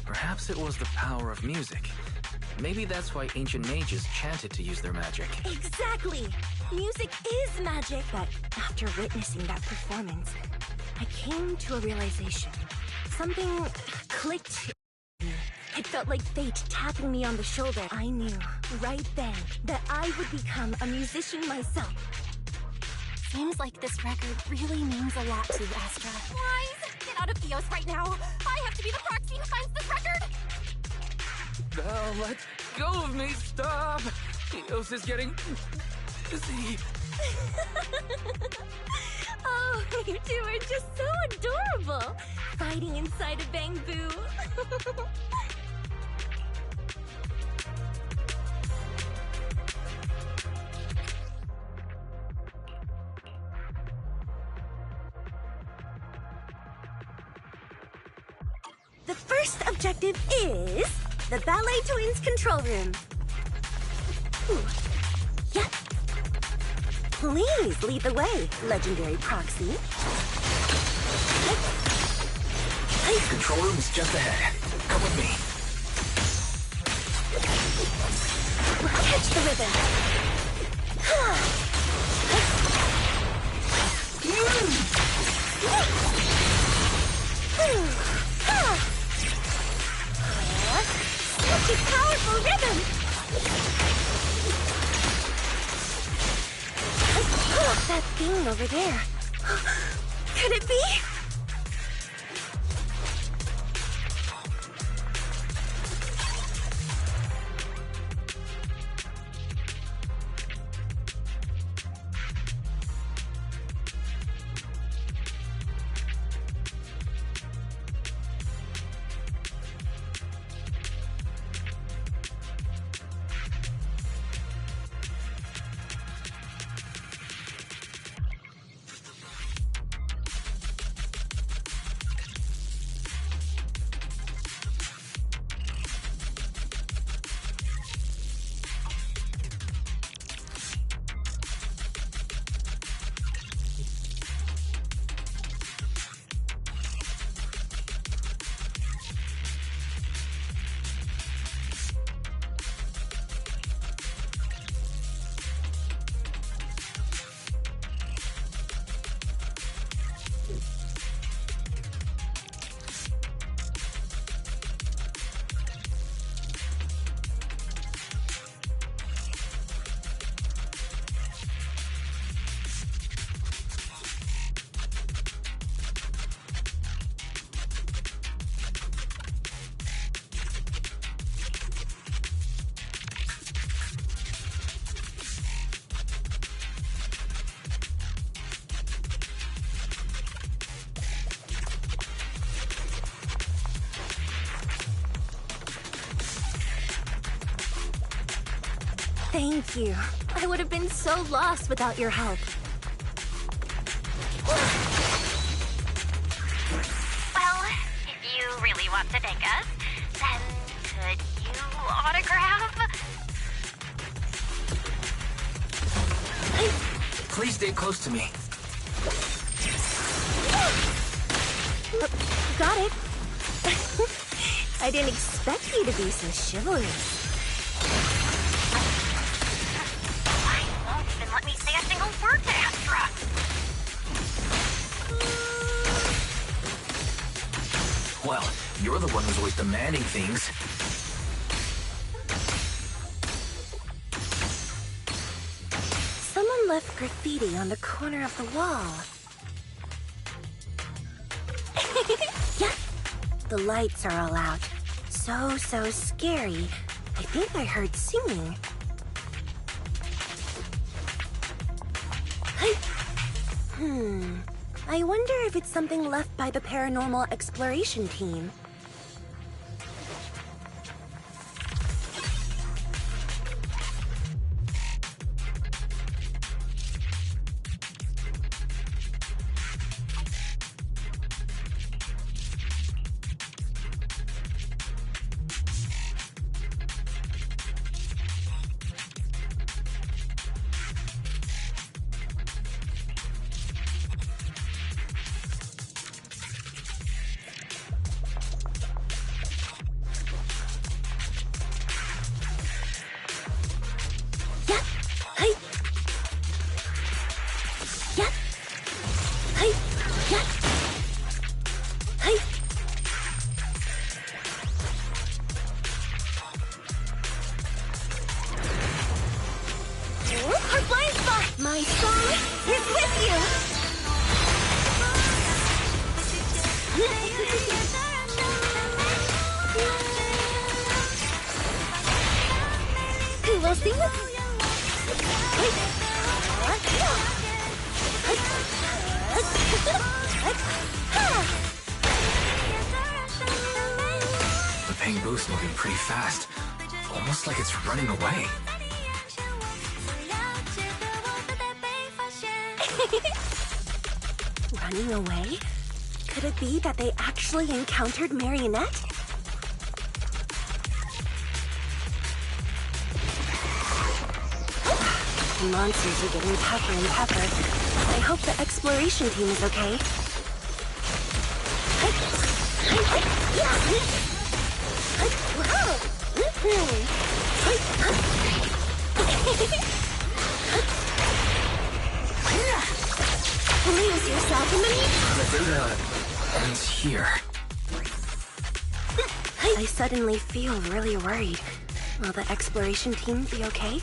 Perhaps it was the power of music. Maybe that's why ancient mages chanted to use their magic. Exactly! Music is magic! But after witnessing that performance, I came to a realization. Something clicked in me. It felt like fate tapping me on the shoulder. I knew, right then, that I would become a musician myself. Seems like this record really means a lot to you, Astra. Wise! Get out of Theos right now! I have to be the proxy who finds this record! Belle, let go of me! Stop! Theos is getting dizzy. Oh, you two are just so adorable! Fighting inside a bamboo. The first objective is the Ballet Twins control room. Ooh. Yeah. Please lead the way, legendary proxy. Control room is just ahead. Come with me. Catch the ribbon. Such a powerful ribbon! That thing over there. Could it be? Thank you. I would have been so lost without your help. Well, if you really want to thank us, then could you autograph? Please stay close to me. Got it. I didn't expect you to be so chivalrous. Then let me say a single word to Astra. Well, you're the one who's always demanding things. Someone left graffiti on the corner of the wall. Yeah. The lights are all out. So scary. I think I heard singing. I wonder if it's something left by the paranormal exploration team. The Bangbu's moving pretty fast. Almost like it's running away. Running away? Could it be that they actually encountered Marionette? The monsters are getting tougher and tougher. I hope the exploration team is okay. Lose yourself in the The data ends here. I suddenly feel really worried. Will the exploration team be okay?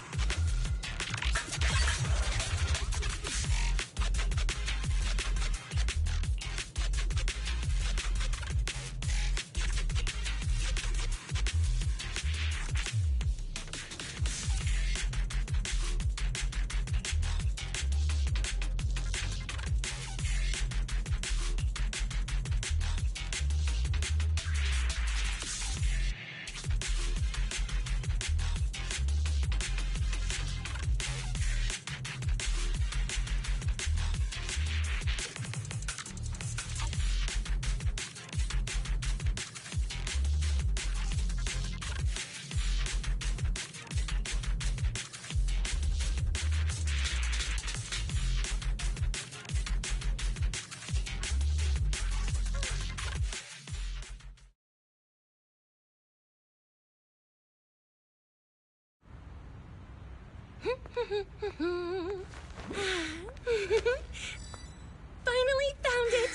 Finally found it!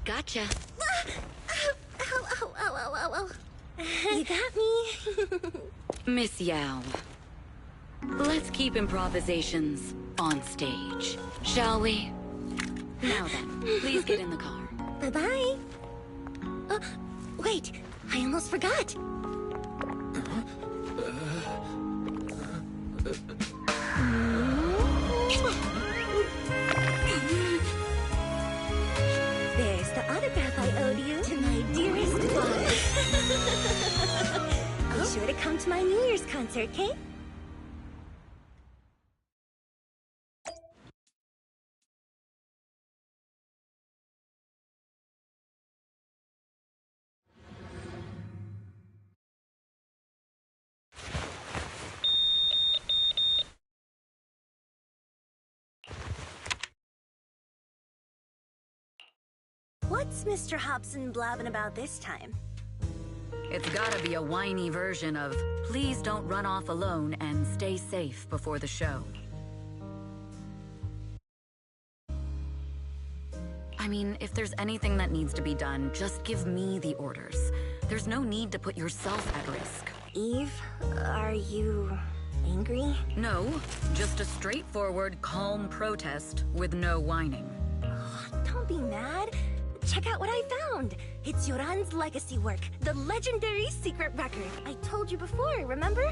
Gotcha. Ow. You got me. Miss Yao. Let's keep improvisations on stage, shall we? Now then, please get in the car. Bye-bye. Wait, I almost forgot. There's the autograph I owed you to my dearest one. Be sure to come to my New Year's concert, okay? What's Mr. Hobson blabbing about this time? It's gotta be a whiny version of, please don't run off alone and stay safe before the show. I mean, if there's anything that needs to be done, just give me the orders. There's no need to put yourself at risk. Eve, are you angry? No, just a straightforward, calm protest with no whining. Don't be mad. Check out what I found. It's Yoran's legacy work, the legendary secret record. I told you before, remember?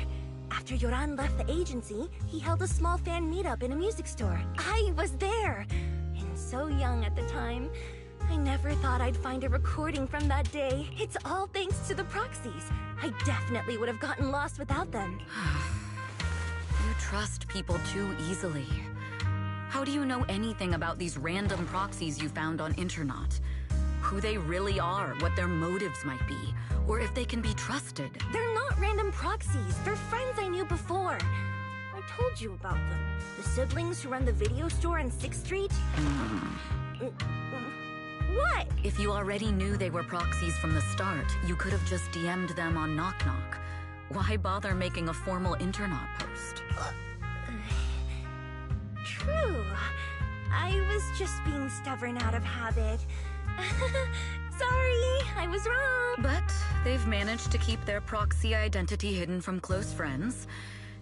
After Yoran left the agency, he held a small fan meetup in a music store. I was there. And so young at the time. I never thought I'd find a recording from that day. It's all thanks to the proxies. I definitely would have gotten lost without them. You trust people too easily. How do you know anything about these random proxies you found on Internaut? Who they really are, what their motives might be, or if they can be trusted. They're not random proxies. They're friends I knew before. I told you about them. The siblings who run the video store on 6th Street. What? If you already knew they were proxies from the start, you could have just DM'd them on Knock Knock. Why bother making a formal Internaut post? True. I was just being stubborn out of habit. Sorry, I was wrong. But they've managed to keep their proxy identity hidden from close friends,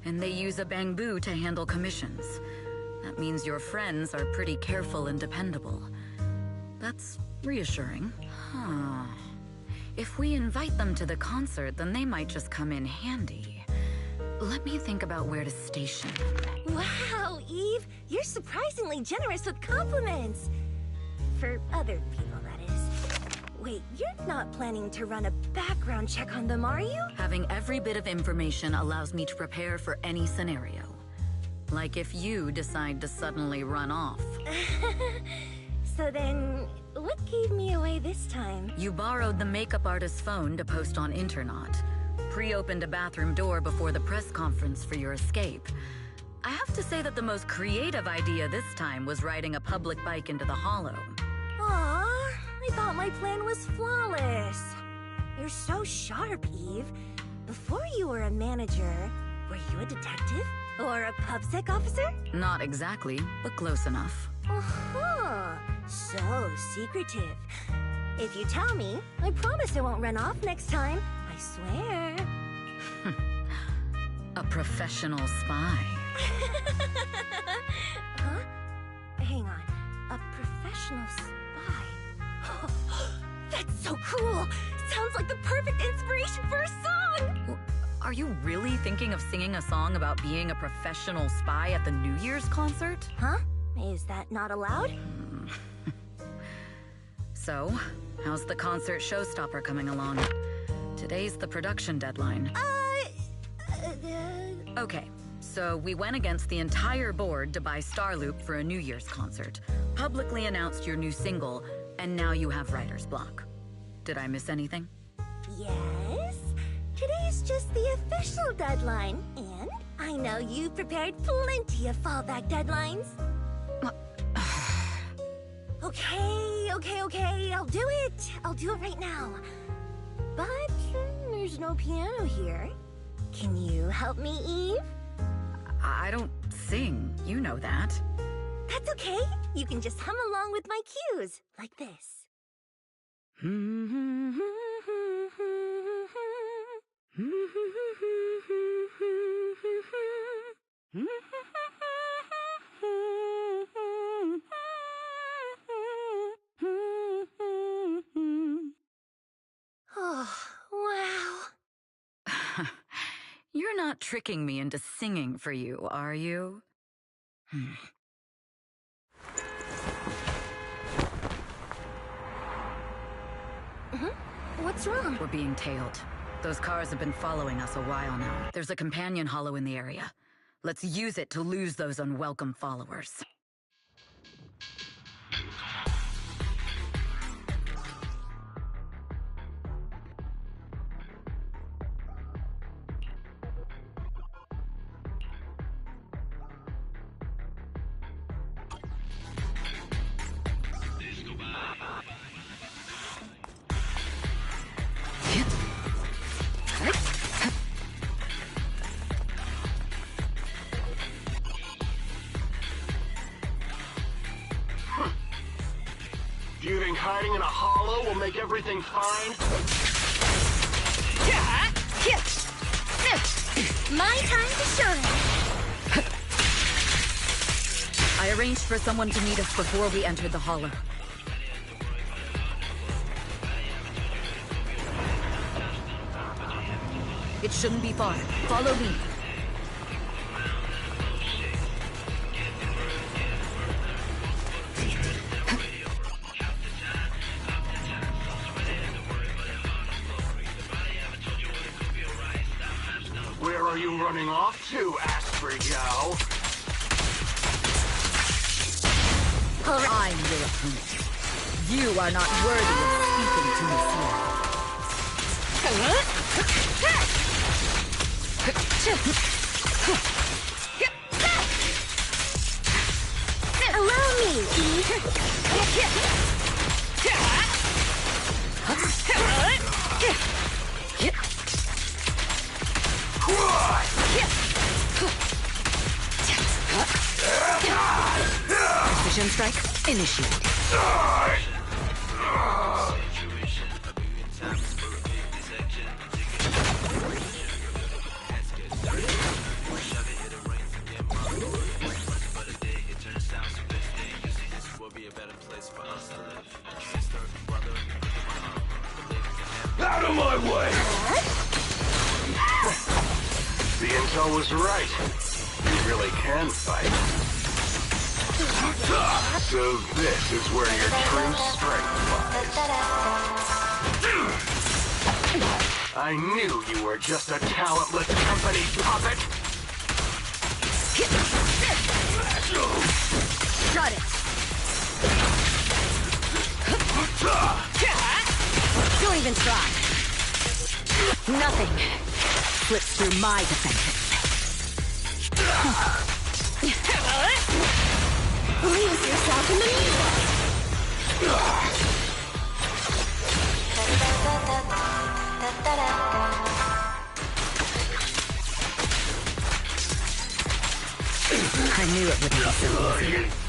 and they use a Bangbu to handle commissions. That means your friends are pretty careful and dependable. That's reassuring. Huh. If we invite them to the concert, then they might just come in handy. let me think about where to station. Wow, Eve, you're surprisingly generous with compliments. For other people, that is. Wait, you're not planning to run a background check on them, are you? Having every bit of information allows me to prepare for any scenario. Like if you decide to suddenly run off. So then, what gave me away this time? You borrowed the makeup artist's phone to post on Internaut. Pre-opened a bathroom door before the press conference for your escape. I have to say that the most creative idea this time was riding a public bike into the Hollow. Aw, I thought my plan was flawless. You're so sharp, Eve. Before you were a manager, were you a detective? Or a PubSec officer? Not exactly, but close enough. Uh-huh. So secretive. If you tell me, I promise I won't run off next time. I swear. A professional spy. Huh? Hang on. A professional spy? That's so cool! Sounds like the perfect inspiration for a song! Are you really thinking of singing a song about being a professional spy at the New Year's concert? Huh? Is that not allowed? So, how's the concert showstopper coming along? Today's the production deadline. Okay, so we went against the entire board to buy Starloop for a New Year's concert, publicly announced your new single, and now you have writer's block. Did I miss anything? Yes? Today's just the official deadline, and I know you've prepared plenty of fallback deadlines. Okay, I'll do it. I'll do it right now. But there's no piano here. Can you help me, Eve? I don't sing, you know that. That's okay. You can just hum along with my cues, like this. Oh, wow. You're not tricking me into singing for you, are you? What's wrong? We're being tailed. Those cars have been following us a while now. There's a companion hollow in the area. Let's use it to lose those unwelcome followers. Do you think hiding in a hollow will make everything fine? My time to shine. I arranged for someone to meet us before we entered the hollow. It shouldn't be far. Follow me. Where are you running off to, Aspergo? I'm your opponent. You are not worthy of speaking to me, sir. Allow me, Precision strike initiated. Out of my way! The So was right. You really can fight. So this is where your true strength lies. I knew you were just a talentless company puppet. Got it. Don't even try. Nothing slips through my defenses. Lose yourself in the music. I knew it would be so easy.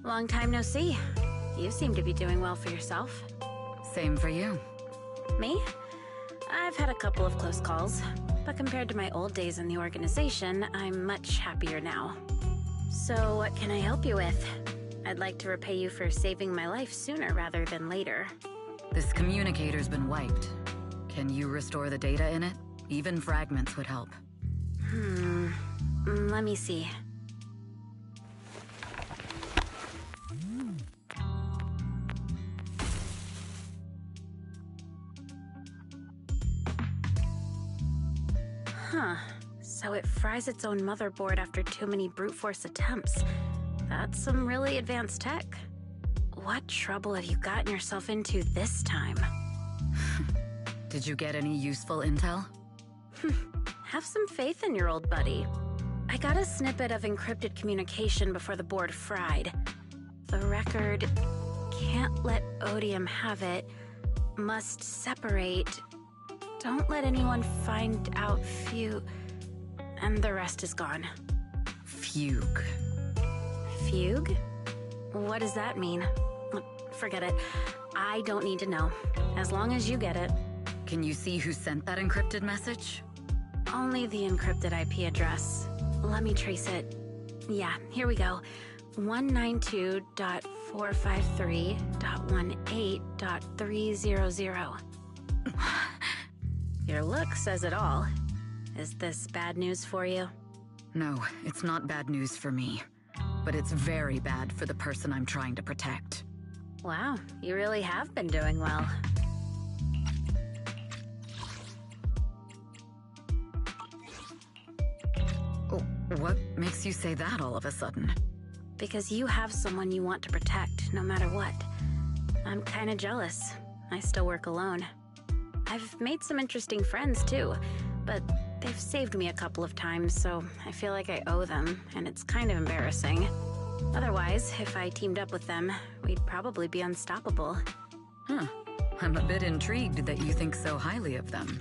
Long time no see. You seem to be doing well for yourself. Same for you. Me? I've had a couple of close calls, but compared to my old days in the organization, I'm much happier now. So what can I help you with? I'd like to repay you for saving my life sooner rather than later. This communicator's been wiped. Can you restore the data in it? Even fragments would help. Let me see. So it fries its own motherboard after too many brute force attempts. That's some really advanced tech. What trouble have you gotten yourself into this time? Did you get any useful intel? Have some faith in your old buddy. I got a snippet of encrypted communication before the board fried. The record can't let Odium have it. Must separate. Don't let anyone find out and the rest is gone. Fugue. Fugue? What does that mean? Forget it. I don't need to know. As long as you get it. Can you see who sent that encrypted message? Only the encrypted IP address. Let me trace it. Yeah, here we go. 192.453.18.300. Your look says it all. Is this bad news for you? No, it's not bad news for me. But it's very bad for the person I'm trying to protect. Wow, you really have been doing well. Oh, what makes you say that all of a sudden? Because you have someone you want to protect, no matter what. I'm kinda jealous. I still work alone. I've made some interesting friends, too, but they've saved me a couple of times, so I feel like I owe them, and it's kind of embarrassing. Otherwise, if I teamed up with them, we'd probably be unstoppable. Huh. I'm a bit intrigued that you think so highly of them.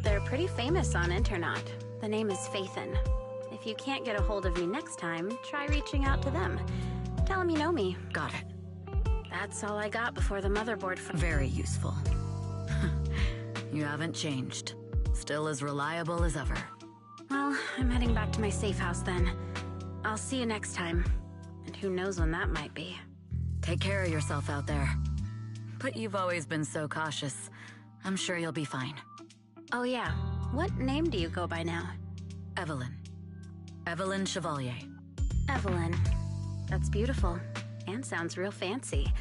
They're pretty famous on Internaut. The name is Phaethon. If you can't get a hold of me next time, try reaching out to them. Tell them you know me. Got it. That's all I got before the motherboard. Very useful. You haven't changed. Still as reliable as ever. Well, I'm heading back to my safe house then. I'll see you next time. And who knows when that might be. Take care of yourself out there. But you've always been so cautious. I'm sure you'll be fine. Oh yeah, what name do you go by now? Evelyn. Evelyn Chevalier. Evelyn. That's beautiful. And sounds real fancy.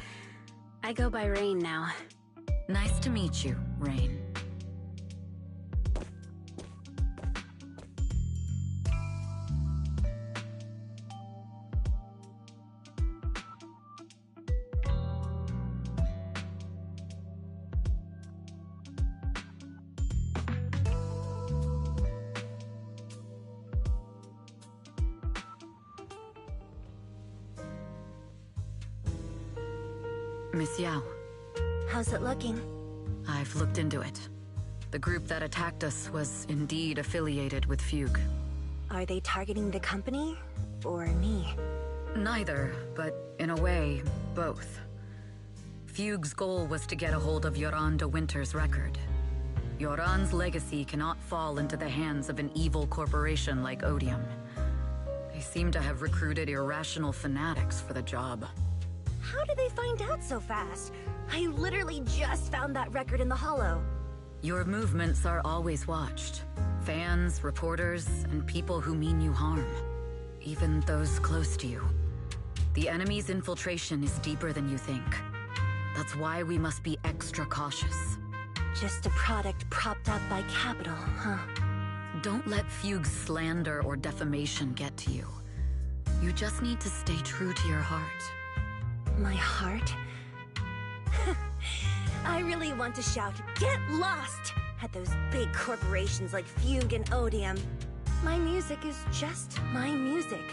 I go by Rain now. Nice to meet you, Rain. Miss Yao. How's it looking? I've looked into it. The group that attacked us was indeed affiliated with Fugue. Are they targeting the company? Or me? Neither, but in a way, both. Fugue's goal was to get a hold of Yoran de Winter's record. Yoran's legacy cannot fall into the hands of an evil corporation like Odium. They seem to have recruited irrational fanatics for the job. How did they find out so fast? I literally just found that record in the Hollow. Your movements are always watched. Fans, reporters, and people who mean you harm. Even those close to you. The enemy's infiltration is deeper than you think. That's why we must be extra cautious. Just a product propped up by capital, huh? Don't let Fugue's slander or defamation get to you. You just need to stay true to your heart. My heart? I really want to shout, "Get lost!" at those big corporations like Fugue and Odium. My music is just my music.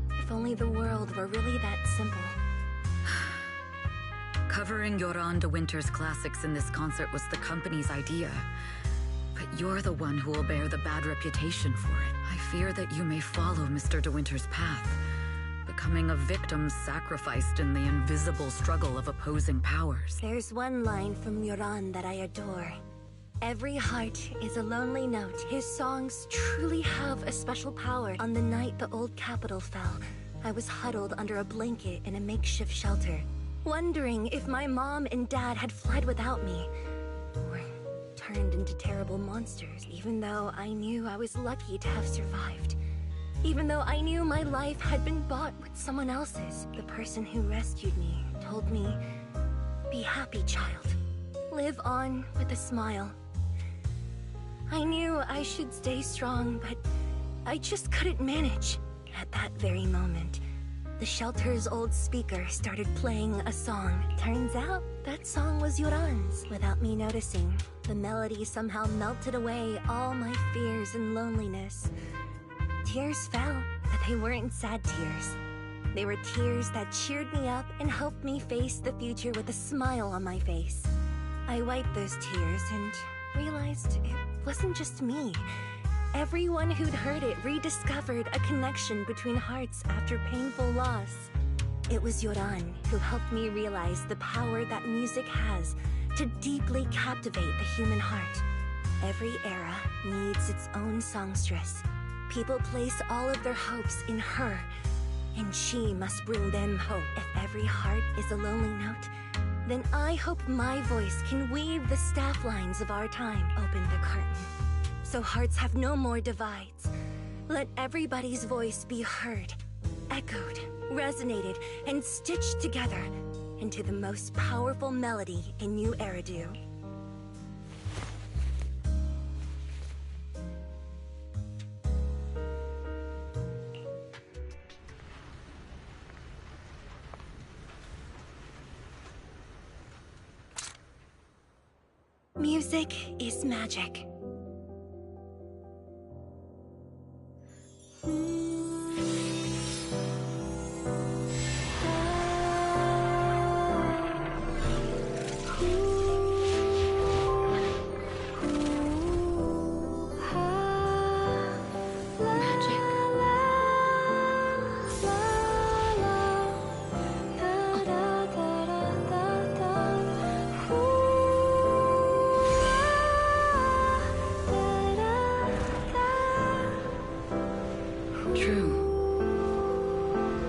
If only the world were really that simple. Covering Yoran de Winter's classics in this concert was the company's idea. But you're the one who will bear the bad reputation for it. I fear that you may follow Mr. de Winter's path, becoming a victim sacrificed in the invisible struggle of opposing powers. There's one line from Yoran that I adore. Every heart is a lonely note. His songs truly have a special power. On the night the old capital fell, I was huddled under a blanket in a makeshift shelter, wondering if my mom and dad had fled without me, or turned into terrible monsters, even though I knew I was lucky to have survived. Even though I knew my life had been bought with someone else's. The person who rescued me told me, "Be happy, child. Live on with a smile." I knew I should stay strong, but I just couldn't manage. At that very moment, the shelter's old speaker started playing a song. Turns out, that song was Yoran's. Without me noticing, the melody somehow melted away all my fears and loneliness. Tears fell, but they weren't sad tears. They were tears that cheered me up and helped me face the future with a smile on my face. I wiped those tears and realized it wasn't just me. Everyone who'd heard it rediscovered a connection between hearts after painful loss. It was Yoran who helped me realize the power that music has to deeply captivate the human heart. Every era needs its own songstress. People place all of their hopes in her, and she must bring them hope. If every heart is a lonely note, then I hope my voice can weave the staff lines of our time. Open the curtain, so hearts have no more divides. Let everybody's voice be heard, echoed, resonated, and stitched together into the most powerful melody in New Eridu. Music is magic.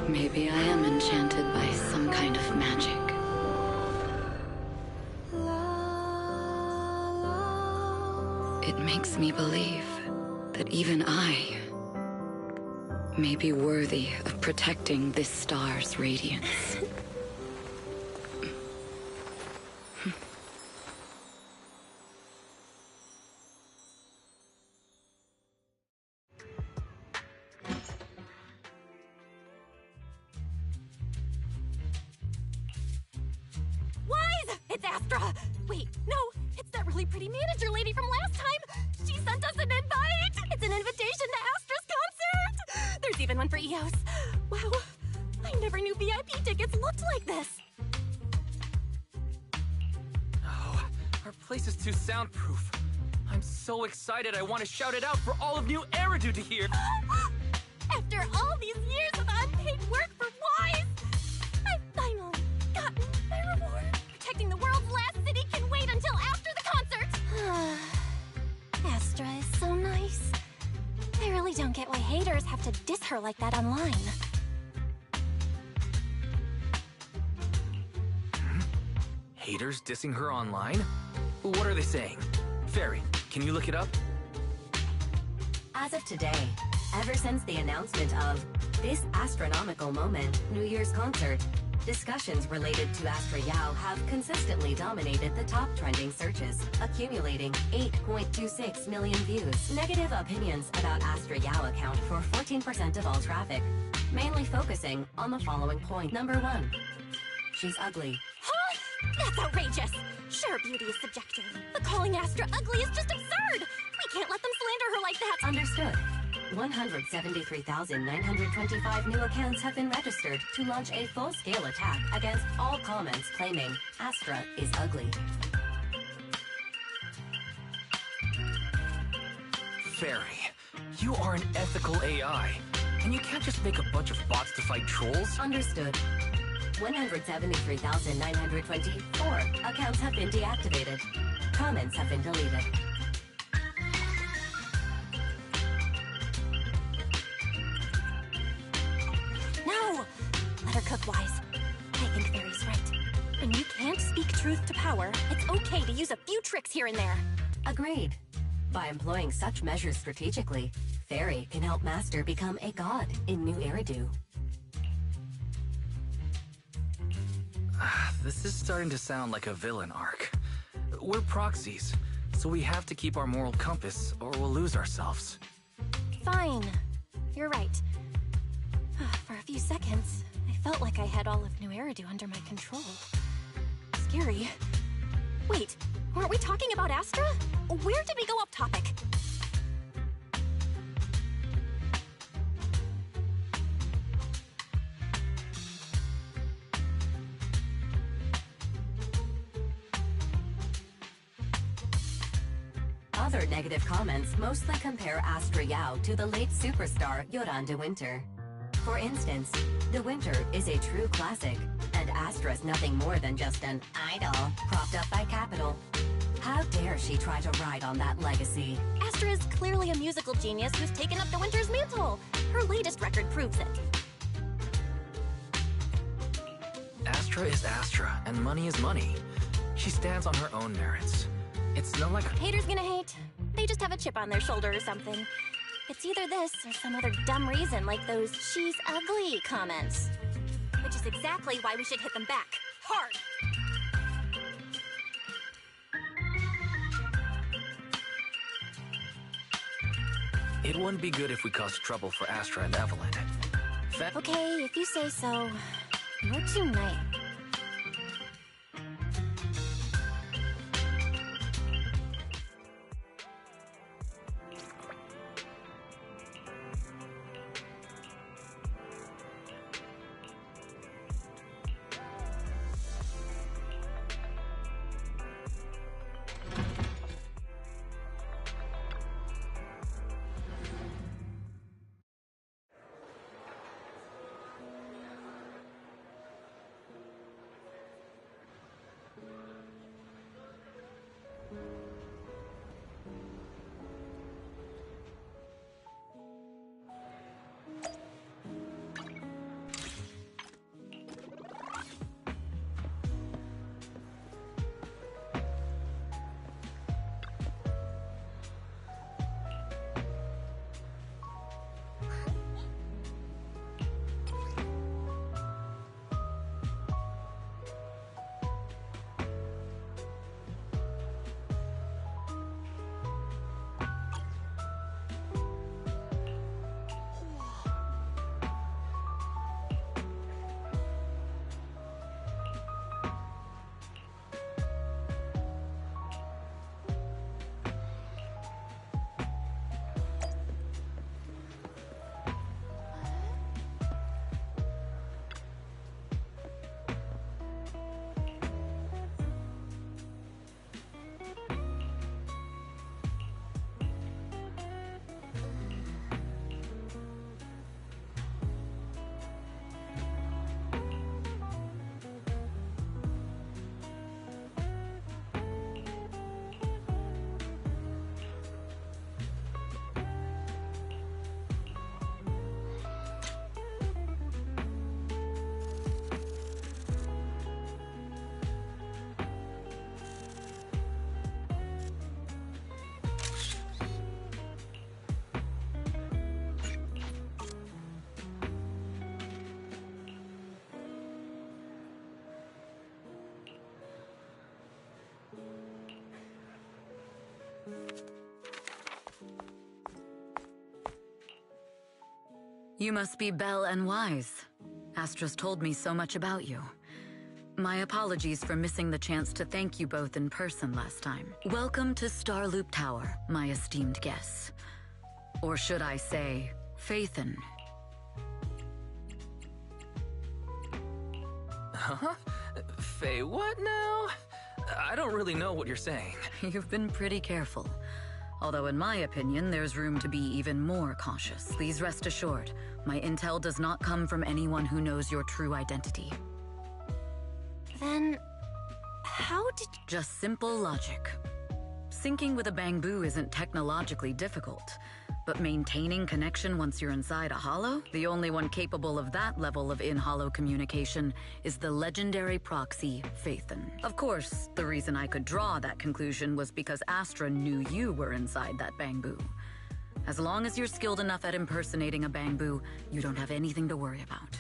Maybe I am enchanted by some kind of magic. It makes me believe that even I may be worthy of protecting this star's radiance. It's Astra! Wait, no, it's that really pretty manager lady from last time! She sent us an invite! It's an invitation to Astra's concert! There's even one for EOS. Wow, I never knew VIP tickets looked like this! Oh, our place is too soundproof. I'm so excited I want to shout it out for all of New Eridu to hear. After all these years of unpaid work for Wise, I've finally gotten my reward. Protecting the world's last city can wait until after the concert! Astra is so nice. I really don't get why haters have to diss her like that online. Haters dissing her online? What are they saying? Fairy, can you look it up? As of today, ever since the announcement of this astronomical moment, New Year's concert, discussions related to Astra Yao have consistently dominated the top trending searches, accumulating 8.26 million views. Negative opinions about Astra Yao account for 14% of all traffic, mainly focusing on the following point. Number 1. She's ugly. Huh? That's outrageous! Sure, beauty is subjective, but calling Astra ugly is just absurd! We can't let them slander her like that! Understood. 173,925 new accounts have been registered to launch a full-scale attack against all comments claiming Astra is ugly. Fairy, you are an ethical AI, and you can't just make a bunch of bots to fight trolls. Understood. 173,924 accounts have been deactivated. Comments have been deleted. No! Let her cook, Wise. I think Fairy's right. When you can't speak truth to power, it's okay to use a few tricks here and there. Agreed. By employing such measures strategically, Fairy can help Master become a god in New Eridu. This is starting to sound like a villain arc. We're proxies, so we have to keep our moral compass or we'll lose ourselves. Fine. You're right. For a few seconds, I felt like I had all of New Eridu under my control. Scary. Wait, weren't we talking about Astra? Where did we go off topic? Other negative comments mostly compare Astra Yao to the late superstar Yoran de Winter. For instance, The Winter is a true classic, and Astra's nothing more than just an idol propped up by Capital. How dare she try to ride on that legacy? Astra is clearly a musical genius who's taken up The Winter's mantle. Her latest record proves it. Astra is Astra, and money is money. She stands on her own merits. It's not like... Haters gonna hate. They just have a chip on their shoulder or something. It's either this or some other dumb reason like those "she's ugly" comments. Which is exactly why we should hit them back. Hard! It wouldn't be good if we caused trouble for Astra and Evelyn. Okay, if you say so. You're too nice. You must be Belle and Wise. Astra's told me so much about you. My apologies for missing the chance to thank you both in person last time. Welcome to Starloop Tower, my esteemed guests. Or should I say, Phaethon. Huh? Faye, what now? I don't really know what you're saying. You've been pretty careful. Although in my opinion, there's room to be even more cautious. Please rest assured, my intel does not come from anyone who knows your true identity. Then, how did... Just simple logic. Syncing with a Bangbu isn't technologically difficult, but maintaining connection once you're inside a holo? The only one capable of that level of in-holo communication is the legendary proxy, Phaethon. Of course, the reason I could draw that conclusion was because Astra knew you were inside that Bangbu. As long as you're skilled enough at impersonating a Bangbu, you don't have anything to worry about.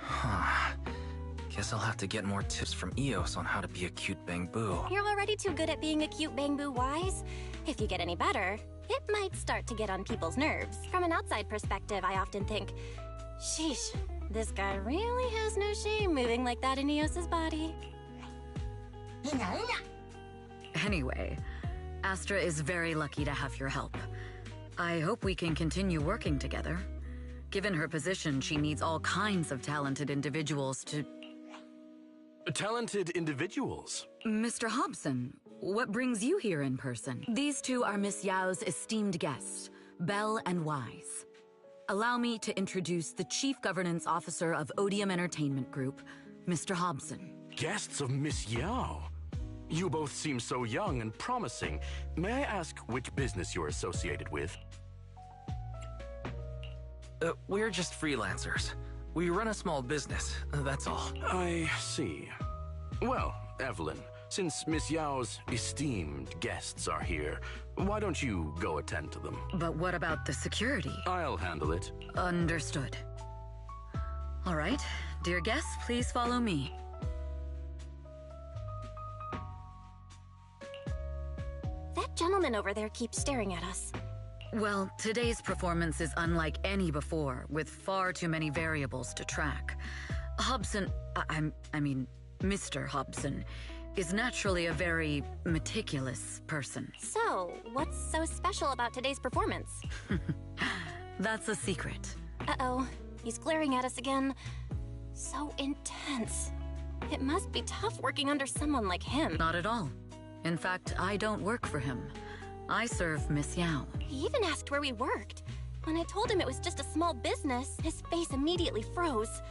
Huh. Guess I'll have to get more tips from Eos on how to be a cute Bangbu. You're already too good at being a cute Bangbu, Wise. If you get any better, it might start to get on people's nerves. From an outside perspective, I often think, sheesh, this guy really has no shame moving like that in Eos's body. Anyway, Astra is very lucky to have your help. I hope we can continue working together. Given her position, she needs all kinds of talented individuals to... Talented individuals? Mr. Hobson, what brings you here in person? These two are Miss Yao's esteemed guests, Belle and Wise. Allow me to introduce the Chief Governance Officer of Odium Entertainment Group, Mr. Hobson. Guests of Miss Yao. You both seem so young and promising. May I ask which business you're associated with? We're just freelancers. We run a small business, that's all. I see. Well, Evelyn, since Miss Yao's esteemed guests are here, why don't you go attend to them? But what about the security? I'll handle it. Understood. All right, dear guests, please follow me. That gentleman over there keeps staring at us. Well, today's performance is unlike any before, with far too many variables to track. Hobson, I mean, Mr. Hobson, is naturally a very meticulous person. So, what's so special about today's performance? That's a secret. Uh-oh, he's glaring at us again. So intense. It must be tough working under someone like him. Not at all. In fact, I don't work for him. I serve Miss Yao. He even asked where we worked. When I told him it was just a small business, his face immediately froze.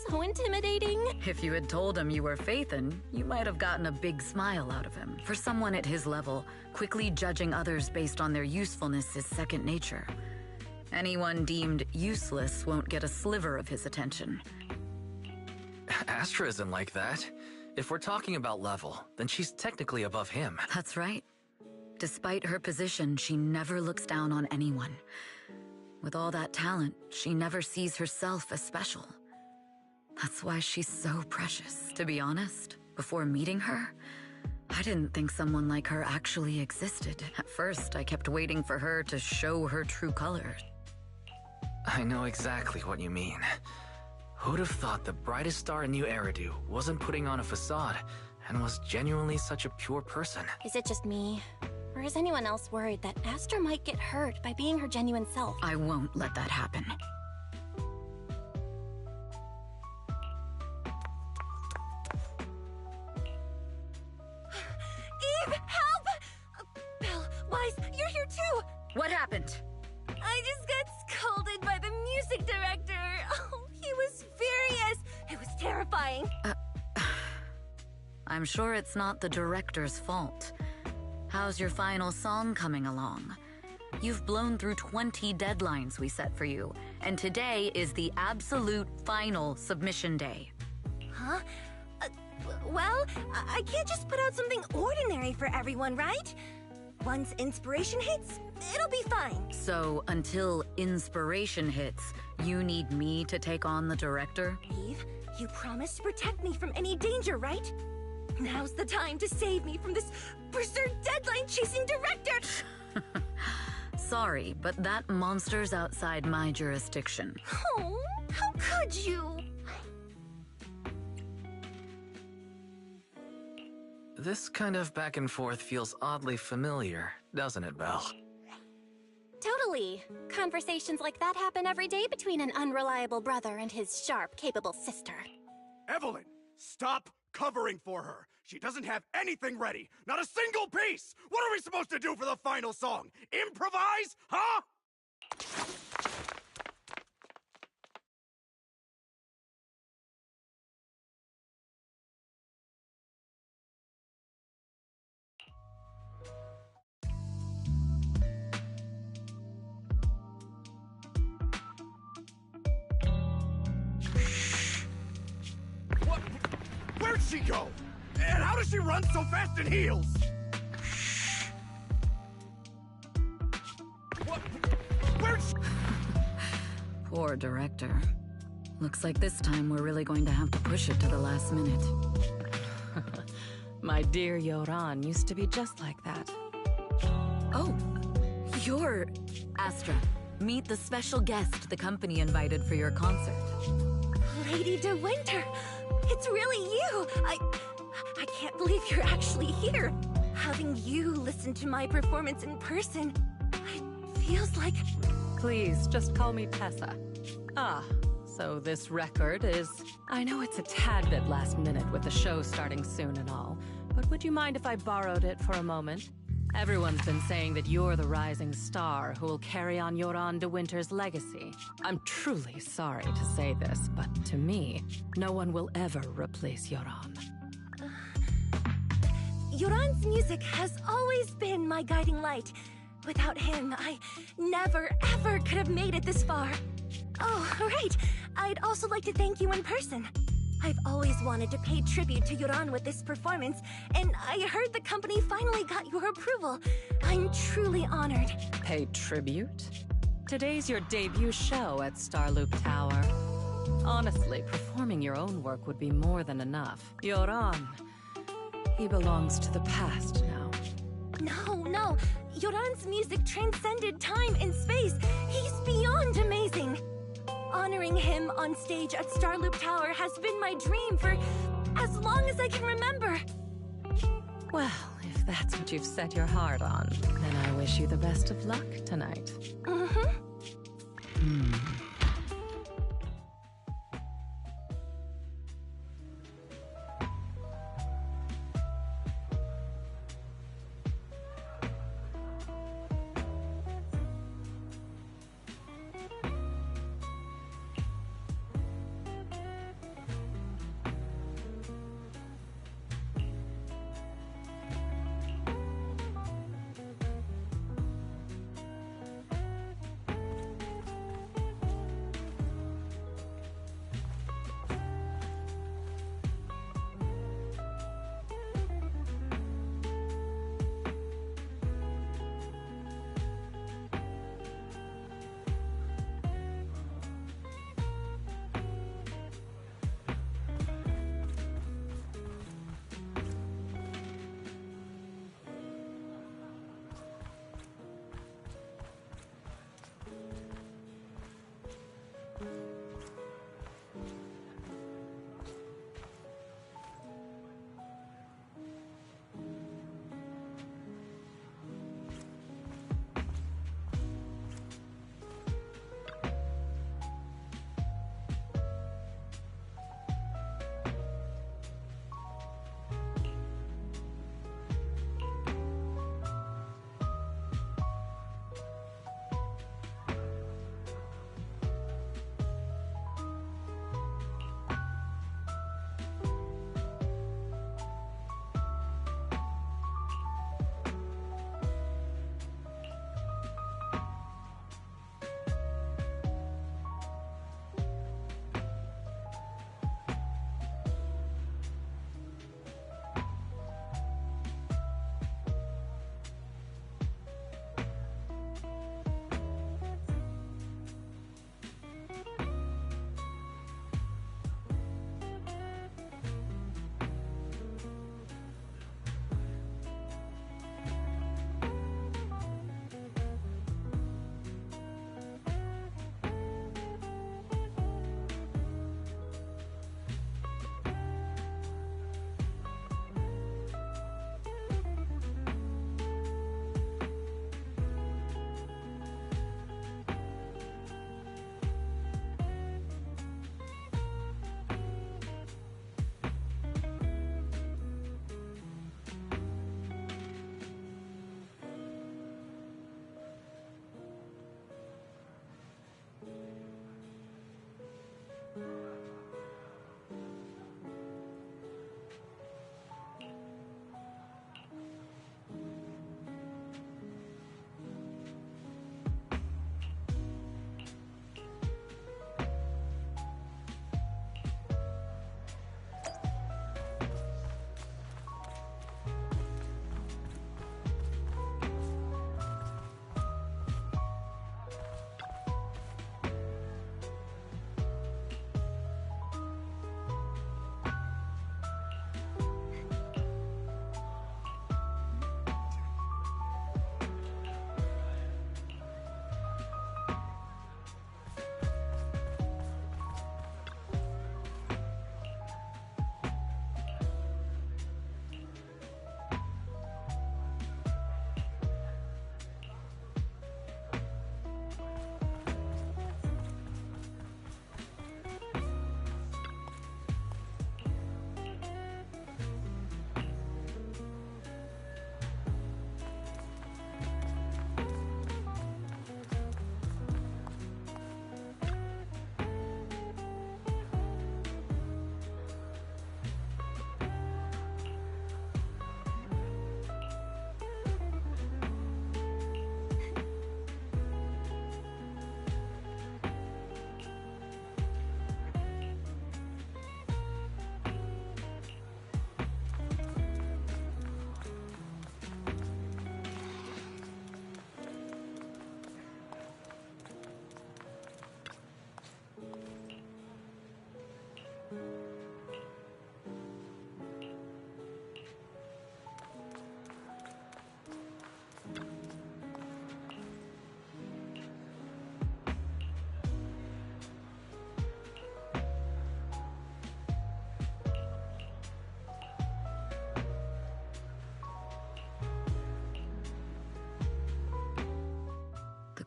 So intimidating. If you had told him you were Phaethon, you might have gotten a big smile out of him. For someone at his level, quickly judging others based on their usefulness is second nature. Anyone deemed useless won't get a sliver of his attention. Astra isn't like that. If we're talking about level, then she's technically above him. That's right. Despite her position, she never looks down on anyone. With all that talent, she never sees herself as special. That's why she's so precious. To be honest, before meeting her, I didn't think someone like her actually existed. At first, I kept waiting for her to show her true colors. I know exactly what you mean. Who'd have thought the brightest star in New Eridu wasn't putting on a facade and was genuinely such a pure person? Is it just me? Or is anyone else worried that Astra might get hurt by being her genuine self? I won't let that happen. Eve, help! Belle, Wise, you're here too! What happened? I just got scolded by the music director. Oh, he was furious. It was terrifying. I'm sure it's not the director's fault. How's your final song coming along? You've blown through 20 deadlines we set for you, and today is the absolute final submission day. Huh? Well, I can't just put out something ordinary for everyone, right? Once inspiration hits, it'll be fine. So, until inspiration hits, you need me to take on the director? Eve, you promised to protect me from any danger, right? Now's the time to save me from this berserk deadline-chasing director! Sorry, but that monster's outside my jurisdiction. Oh, how could you? This kind of back and forth feels oddly familiar, doesn't it, Belle? Totally. Conversations like that happen every day between an unreliable brother and his sharp, capable sister. Evelyn, stop covering for her. She doesn't have anything ready. Not a single piece! What are we supposed to do for the final song? Improvise? Huh? What? Where'd she go? And how does she run so fast in heels? What? Where'd she... Poor director. Looks like this time we're really going to have to push it to the last minute. My dear Yoran used to be just like that. Oh, you're... Astra, meet the special guest the company invited for your concert. Lady De Winter, it's really you! I can't believe you're actually here. Having you listen to my performance in person, it feels like... Please, just call me Tessa. Ah, so this record is... I know it's a tad bit last minute with the show starting soon and all, but would you mind if I borrowed it for a moment? Everyone's been saying that you're the rising star who will carry on Yoran de Winter's legacy. I'm truly sorry to say this, but to me, no one will ever replace Yoran. Yoran's music has always been my guiding light. Without him, I never, ever could have made it this far. Oh, right. I'd also like to thank you in person. I've always wanted to pay tribute to Yoran with this performance, and I heard the company finally got your approval. I'm truly honored. Pay tribute? Today's your debut show at Starloop Tower. Honestly, performing your own work would be more than enough. Yoran, he belongs to the past now. No. Yoran's music transcended time and space. He's beyond amazing. Honoring him on stage at Starloop Tower has been my dream for as long as I can remember. Well, if that's what you've set your heart on, then I wish you the best of luck tonight.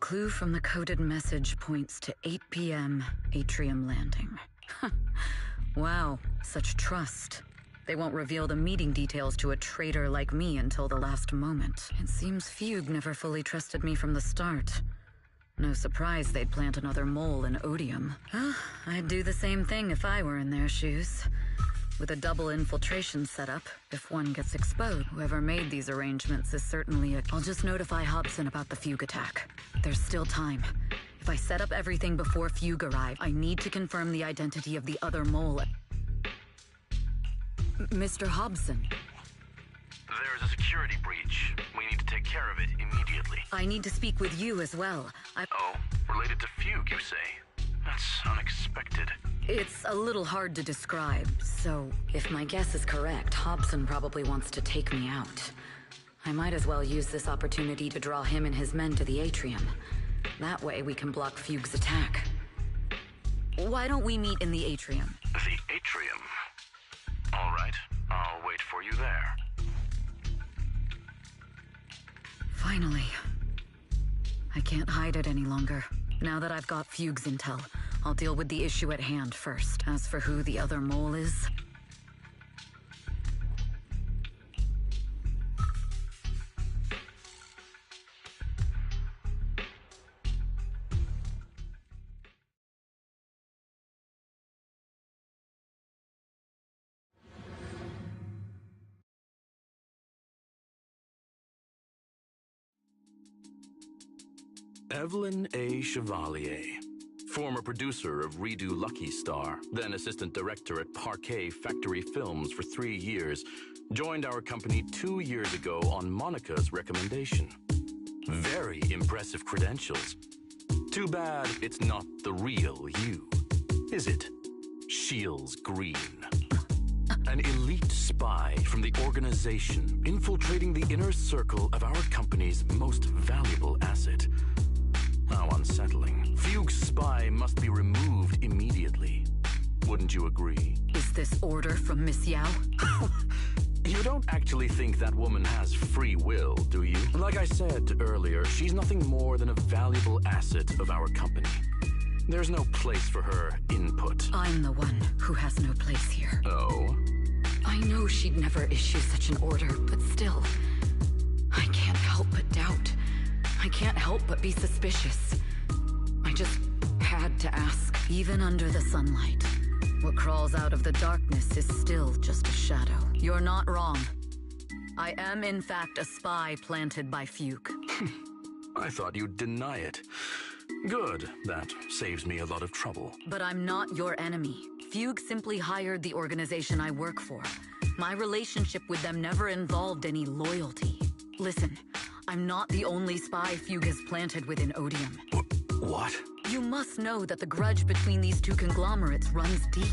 clue from the coded message points to 8 p.m. Atrium Landing. Wow, such trust. They won't reveal the meeting details to a traitor like me until the last moment. It seems Fugue never fully trusted me from the start. No surprise they'd plant another mole in Odium. I'd do the same thing if I were in their shoes. With a double infiltration setup, if one gets exposed, whoever made these arrangements is certainly I'll just notify Hobson about the Fugue attack. There's still time. If I set up everything before Fugue arrive, I need to confirm the identity of the other mole. Mr. Hobson. There's a security breach. We need to take care of it immediately. I need to speak with you as well. Oh, related to Fugue, you say? That's unexpected. It's a little hard to describe, so if my guess is correct, Hobson probably wants to take me out. I might as well use this opportunity to draw him and his men to the Atrium. That way we can block Fugue's attack. Why don't we meet in the Atrium? The Atrium? All right, I'll wait for you there. Finally. I can't hide it any longer. Now that I've got Fugue's intel, I'll deal with the issue at hand first. As for who the other mole is... Evelyn A. Chevalier, former producer of Redo Lucky Star, then assistant director at Parquet Factory Films for 3 years, joined our company 2 years ago on Monica's recommendation. Very impressive credentials. Too bad it's not the real you, is it? Shields Green. An elite spy from the organization, infiltrating the inner circle of our company's most valuable asset. How unsettling. Fugue's spy must be removed immediately. Wouldn't you agree? Is this order from Miss Yao? You don't actually think that woman has free will, do you? Like I said earlier, she's nothing more than a valuable asset of our company. There's no place for her input. I'm the one who has no place here. Oh? I know she'd never issue such an order, but still, I can't help but doubt. I can't help but be suspicious. I just had to ask. Even under the sunlight, what crawls out of the darkness is still just a shadow. You're not wrong. I am, in fact, a spy planted by Fugue. I thought you'd deny it. Good. That saves me a lot of trouble. But I'm not your enemy. Fugue simply hired the organization I work for. My relationship with them never involved any loyalty. Listen, I'm not the only spy Fugue has planted within Odium. What? You must know that the grudge between these two conglomerates runs deep.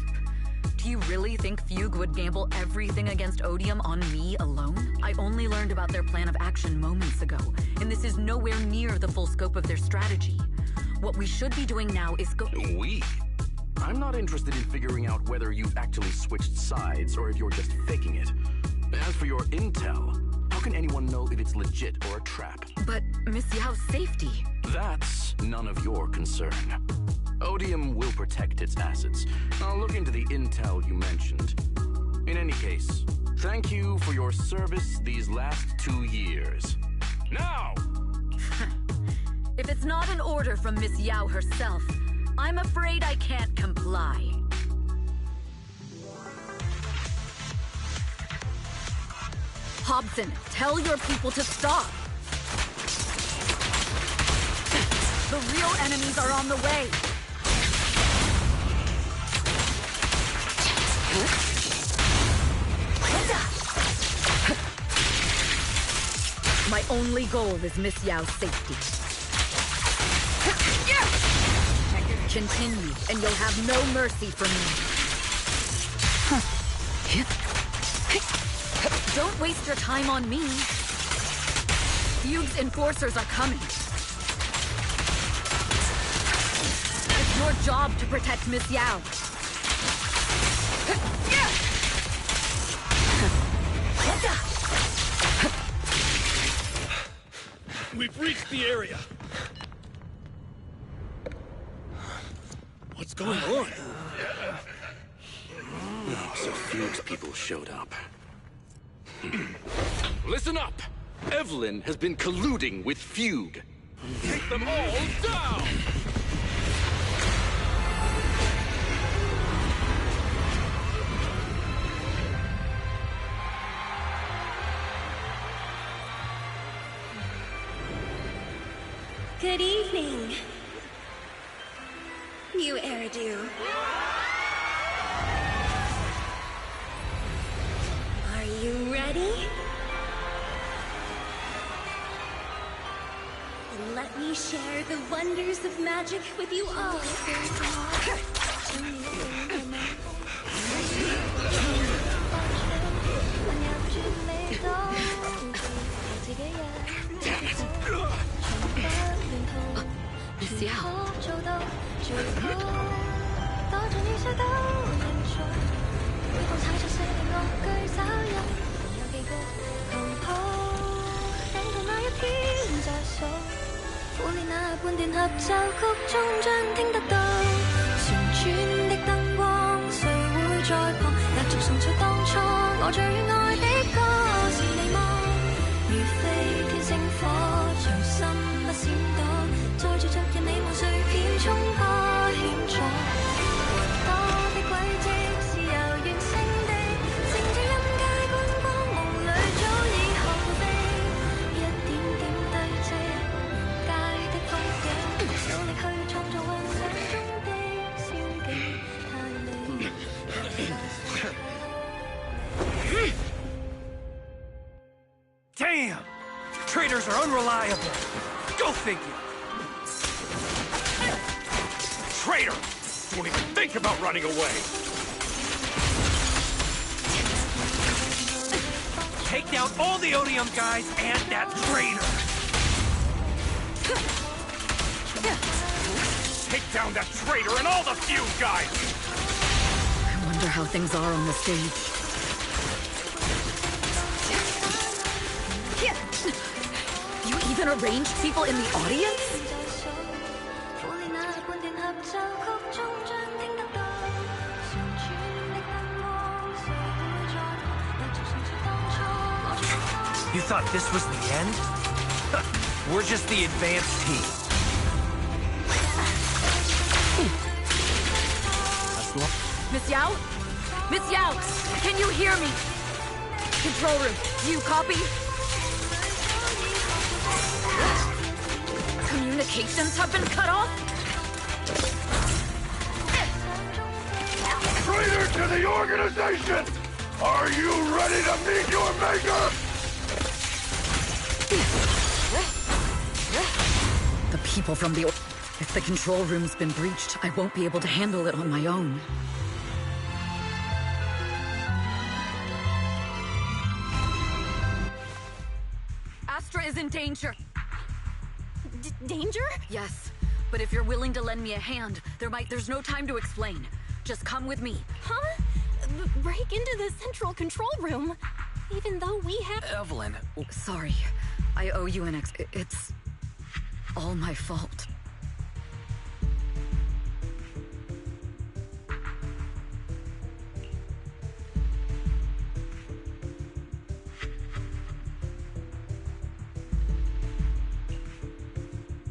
Do you really think Fugue would gamble everything against Odium on me alone? I only learned about their plan of action moments ago, and this is nowhere near the full scope of their strategy. What we should be doing now is We? I'm not interested in figuring out whether you've actually switched sides or if you're just faking it. As for your intel, how can anyone know if it's legit or a trap? But Miss Yao's safety... That's none of your concern. Odium will protect its assets. I'll look into the intel you mentioned. In any case, thank you for your service these last 2 years. Now! If it's not an order from Miss Yao herself, I'm afraid I can't comply. Hobson, tell your people to stop! The real enemies are on the way! My only goal is Miss Yao's safety. Continue, and you'll have no mercy from me. Don't waste your time on me. Fugue's enforcers are coming. It's your job to protect Miss Yao. We've reached the area. going on? So Fuchs people showed up. Listen up! Evelyn has been colluding with Fugue. Take them all down! Good evening, New Eridu. Are you ready? Then let me share the wonders of magic with you all. Miss Yao. Damn! Traitors are unreliable. Go figure. Traitor! Won't even think about running away! Take down all the Odium guys and that traitor! Take down that traitor and all the Fugue guys! I wonder how things are on the stage. You even arranged people in the audience? You thought this was the end? We're just the advanced team. Miss Yao? Miss Yao, can you hear me? Control room, do you copy? Communications have been cut off? Traitor to the organization! Are you ready to meet your maker? The people from the... If the control room's been breached, I won't be able to handle it on my own. Astra is in danger. Danger? Yes, but if you're willing to lend me a hand, there's no time to explain. Just come with me. Huh? Break into the central control room? Even though we have... Evelyn. Sorry. I owe you an It's all my fault.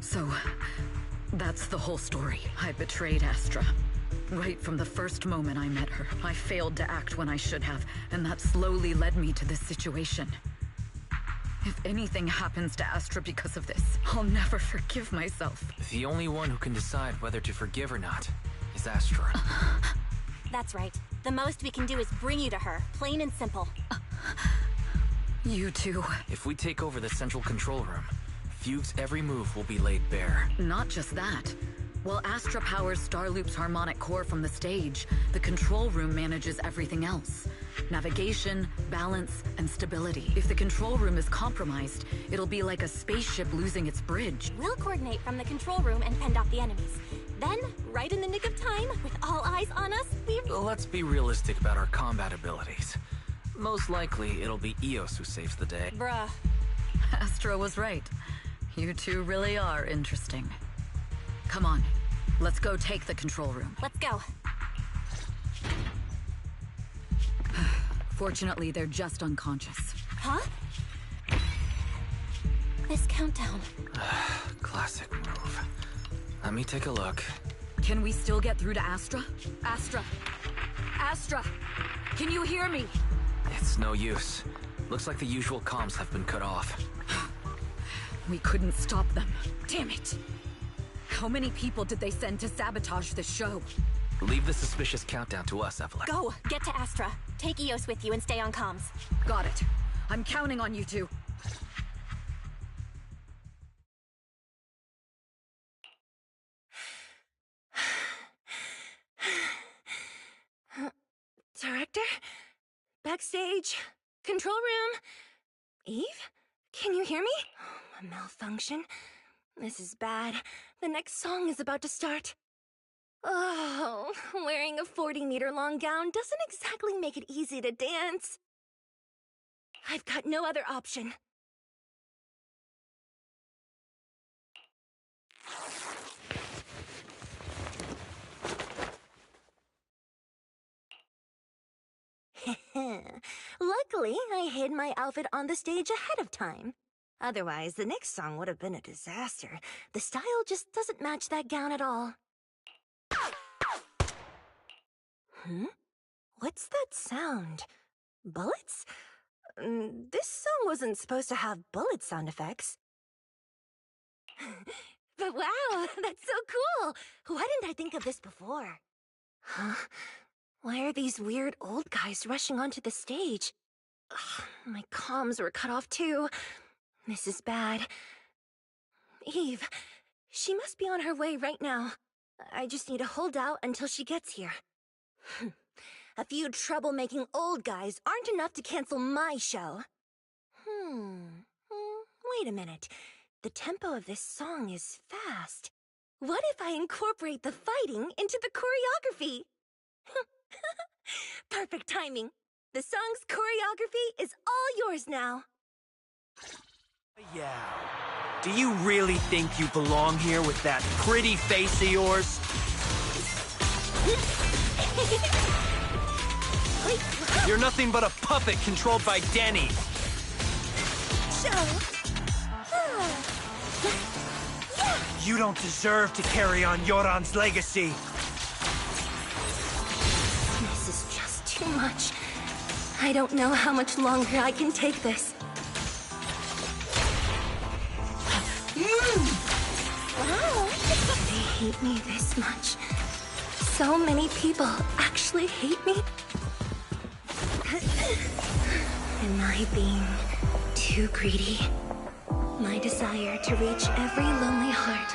So, that's the whole story. I betrayed Astra. Right from the first moment I met her, I failed to act when I should have, and that slowly led me to this situation. If anything happens to Astra because of this, I'll never forgive myself. The only one who can decide whether to forgive or not is Astra. That's right. The most we can do is bring you to her, plain and simple. You too. If we take over the central control room, Fugue's every move will be laid bare. Not just that. While Astra powers Starloop's harmonic core from the stage, the control room manages everything else. Navigation, balance, and stability. If the control room is compromised, it'll be like a spaceship losing its bridge. We'll coordinate from the control room and fend off the enemies. Then, right in the nick of time, with all eyes on us, Let's be realistic about our combat abilities. Most likely, it'll be Eos who saves the day. Bruh. Astra was right. You two really are interesting. Come on. Let's go take the control room. Let's go. Fortunately, they're just unconscious. Huh? This countdown. Classic move. Let me take a look. Can we still get through to Astra? Astra! Astra! Can you hear me? It's no use. Looks like the usual comms have been cut off. We couldn't stop them. Damn it! How many people did they send to sabotage the show? Leave the suspicious countdown to us, Evelyn. Go! Get to Astra. Take Eos with you and stay on comms. Got it. I'm counting on you two. Director? Backstage? Control room? Eve? Can you hear me? A malfunction? This is bad. The next song is about to start. Oh, wearing a 40-meter-long gown doesn't exactly make it easy to dance. I've got no other option. Luckily, I hid my outfit on the stage ahead of time. Otherwise, the next song would have been a disaster. The style just doesn't match that gown at all. What's that sound? Bullets? This song wasn't supposed to have bullet sound effects. But wow, that's so cool! Why didn't I think of this before? Huh? Why are these weird old guys rushing onto the stage? Ugh, my comms were cut off too. This is bad. Eve, she must be on her way right now. I just need to hold out until she gets here. A few troublemaking old guys aren't enough to cancel my show. Wait a minute. The tempo of this song is fast. What if I incorporate the fighting into the choreography? Perfect timing. The song's choreography is all yours now. Yeah. Do you really think you belong here with that pretty face of yours? You're nothing but a puppet controlled by Denny. You don't deserve to carry on Yoran's legacy. This is just too much. I don't know how much longer I can take this. Wow! They hate me this much. So many people actually hate me. Am I being too greedy? My desire to reach every lonely heart.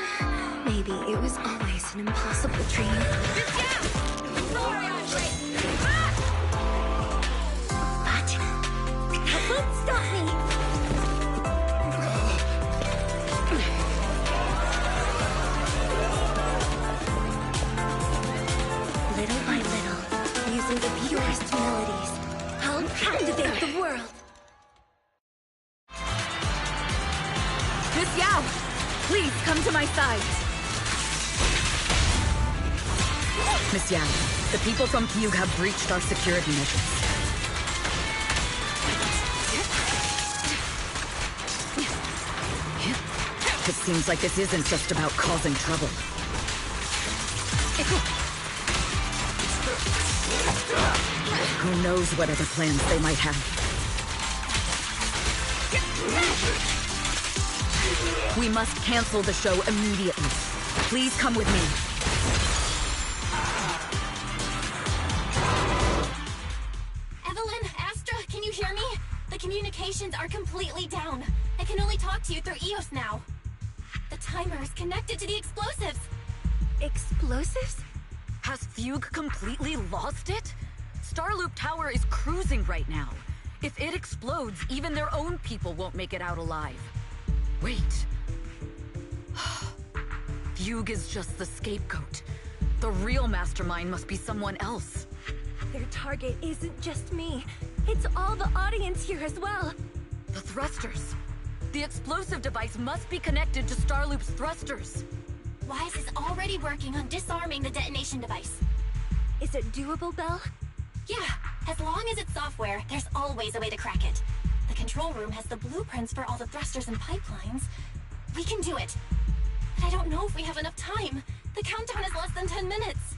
Maybe it was always an impossible dream. But that won't stop me. Little by little, using the purest melodies, I'll captivate the world. Miss Yao, please come to my side. Miss Yao, the people from Fugue have breached our security measures. It seems like this isn't just about causing trouble. Who knows what other plans they might have. We must cancel the show immediately. Please come with me. Evelyn, Astra, can you hear me? The communications are completely down. I can only talk to you through Eos now. The timer is connected to the explosives. Explosives? Has Fugue completely lost it? Starloop Tower is cruising right now. If it explodes, even their own people won't make it out alive. Wait. Fugue is just the scapegoat. The real mastermind must be someone else. Their target isn't just me. It's all the audience here as well. The thrusters. The explosive device must be connected to Starloop's thrusters. Wise is already working on disarming the detonation device. Is it doable, Belle? Yeah, as long as it's software, there's always a way to crack it. The control room has the blueprints for all the thrusters and pipelines. We can do it. But I don't know if we have enough time. The countdown is less than 10 minutes.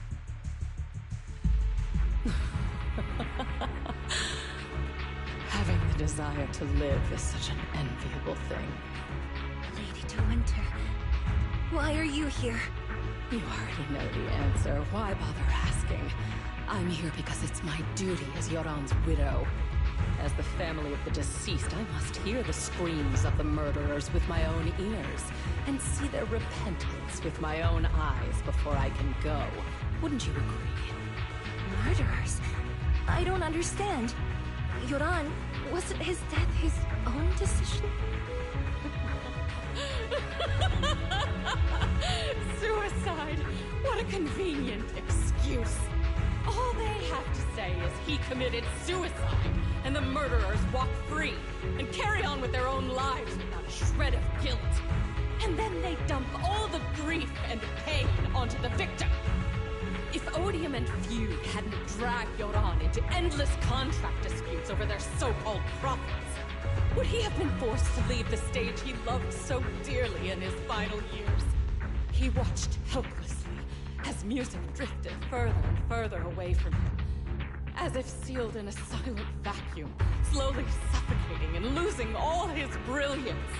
Having the desire to live is such an enviable thing. Lady De Winter, why are you here? You already know the answer. Why bother asking? I'm here because it's my duty as Yoran's widow. As the family of the deceased, I must hear the screams of the murderers with my own ears, and see their repentance with my own eyes before I can go. Wouldn't you agree? Murderers? I don't understand. Yoran, wasn't his death his own decision? Suicide! What a convenient excuse. All they have to say is he committed suicide, and the murderers walk free and carry on with their own lives without a shred of guilt. And then they dump all the grief and pain onto the victim. If Odium and Fugue hadn't dragged Yoran into endless contract disputes over their so-called profits, would he have been forced to leave the stage he loved so dearly in his final years? He watched helplessly as music drifted further and further away from him, as if sealed in a silent vacuum, slowly suffocating and losing all his brilliance.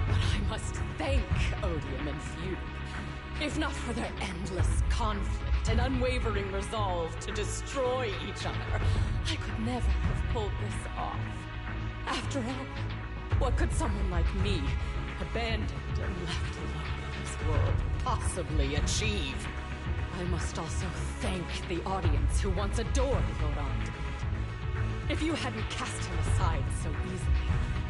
But I must thank Odium and Fugue, if not for their endless conflict and unwavering resolve to destroy each other, I could never have pulled this off. After all, what could someone like me, abandoned and left alone in this world, possibly achieve? I must also thank the audience who once adored Yoran. If you hadn't cast him aside so easily,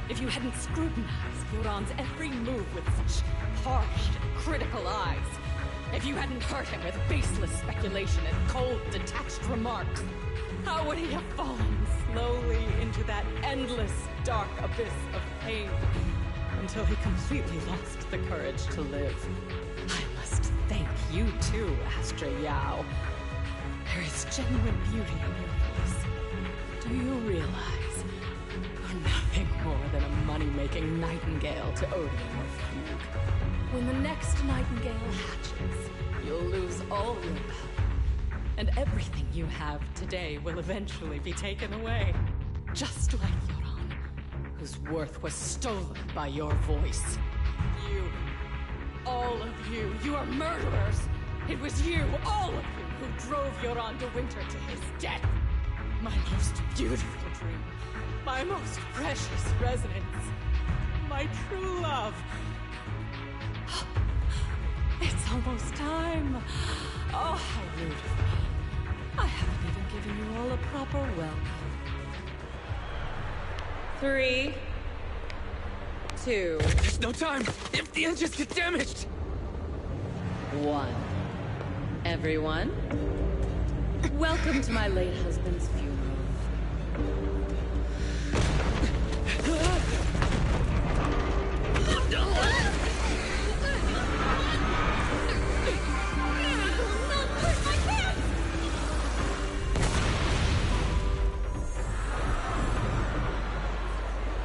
if you hadn't scrutinized Yoran's every move with such harsh and critical eyes, if you hadn't hurt him with baseless speculation and cold, detached remarks, how would he have fallen slowly into that endless, dark abyss of pain until he completely lost the courage to live? I must thank you too, Astra Yao. There is genuine beauty in your voice. Do you realize you're nothing more than a money-making nightingale to Odium or Fugue? When the next nightingale hatches, you'll lose all your power, and everything you have today will eventually be taken away. Just like Yoran, whose worth was stolen by your voice. You, all of you, you are murderers! It was you, all of you, who drove Yoran De Winter to his death! My most beautiful dream, my most precious resonance, my true love. It's almost time. Oh, how rude of me. I haven't even given you all a proper welcome. 3, 2... There's no time! If the engines get damaged! 1. Everyone, welcome to my late husband's funeral.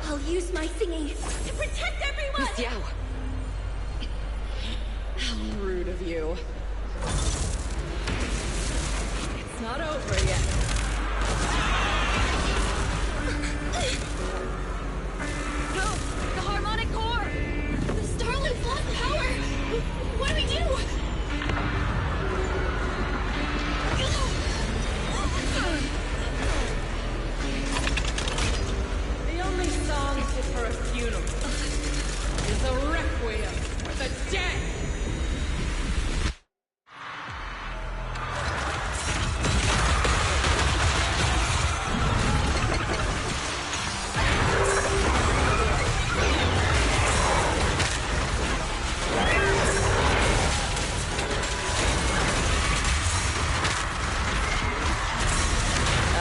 I'll use my singing to protect everyone! Miss Yao! How rude of you. It's not over yet. No! The harmonic core! The Starloop's lost power! What do we do? The only song fit for a funeral is a requiem for the dead!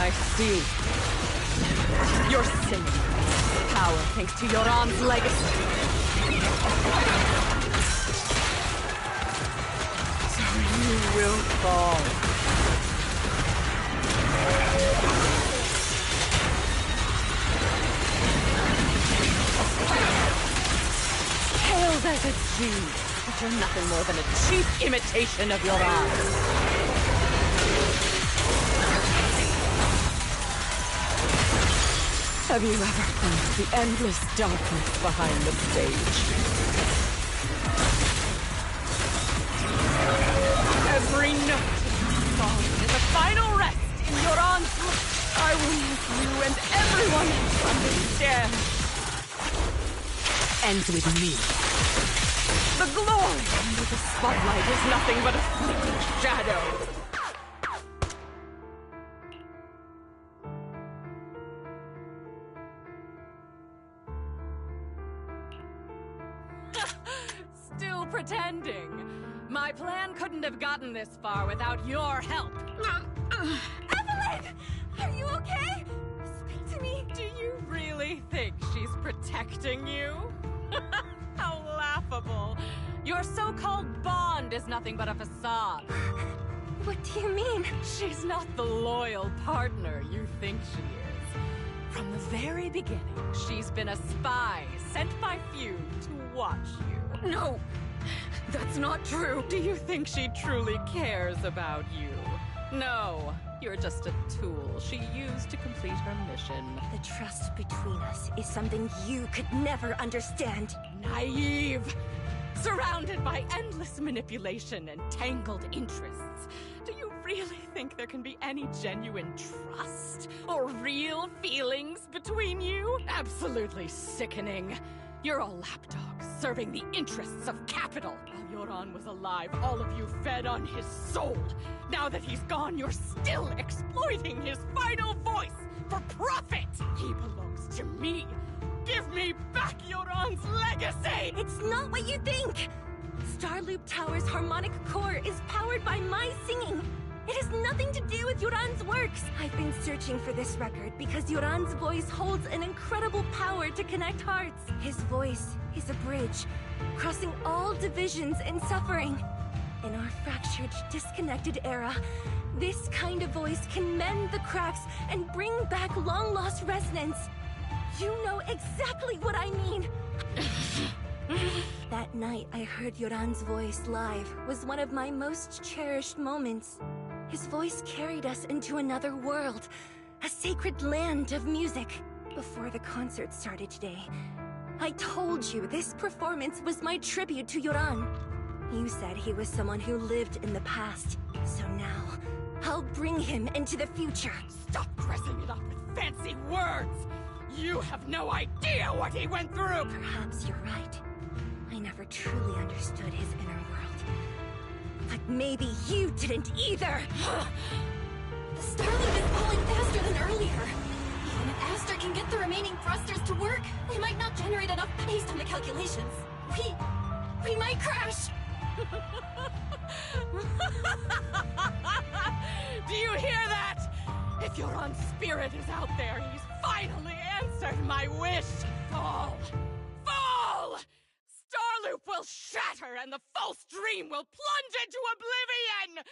I see. You're singing power thanks to Yoran's legacy. will fall. Failed as it seems, but you're nothing more than a cheap imitation of your eyes. Have you ever felt the endless darkness behind the stage? Every note of the song is a final rest in your arms. I will make you and everyone else understand. Ends with me. The glory under the spotlight is nothing but a fleeting shadow. Still pretending. My plan couldn't have gotten this far without your help. Evelyn! Are you okay? Speak to me. Do you really think she's protecting you? How laughable. Your so-called bond is nothing but a facade. What do you mean? She's not the loyal partner you think she is. From the very beginning, she's been a spy sent by few to watch you. No, that's not true. Do you think she truly cares about you? No, you're just a tool she used to complete her mission. The trust between us is something you could never understand. Naive! Surrounded by endless manipulation and tangled interests. Do you really think there can be any genuine trust or real feelings between you? Absolutely sickening. You're a lapdog serving the interests of capital. While Yoran was alive, all of you fed on his soul. Now that he's gone, you're still exploiting his final voice for profit. He belongs to me. Give me back Yoran's legacy! It's not what you think! Starloop Tower's harmonic core is powered by my singing. It has nothing to do with Yoran's works. I've been searching for this record because Yoran's voice holds an incredible power to connect hearts. His voice is a bridge, crossing all divisions and suffering. In our fractured, disconnected era, this kind of voice can mend the cracks and bring back long-lost resonance. You know exactly what I mean. That night I heard Yoran's voice live was one of my most cherished moments. His voice carried us into another world, a sacred land of music. Before the concert started today, I told you this performance was my tribute to Yoran. You said he was someone who lived in the past, so now I'll bring him into the future. Stop dressing it up with fancy words! You have no idea what he went through! Perhaps you're right. I never truly understood his inner world. But maybe you didn't either! The Starloop is falling faster than earlier. Even if Aster can get the remaining thrusters to work, they might not generate enough based on the calculations. We might crash! Do you hear that? If Yoran's spirit is out there, he's finally answered my wish. Fall! Fall! Starloop will shatter and the false dream will plunge into oblivion!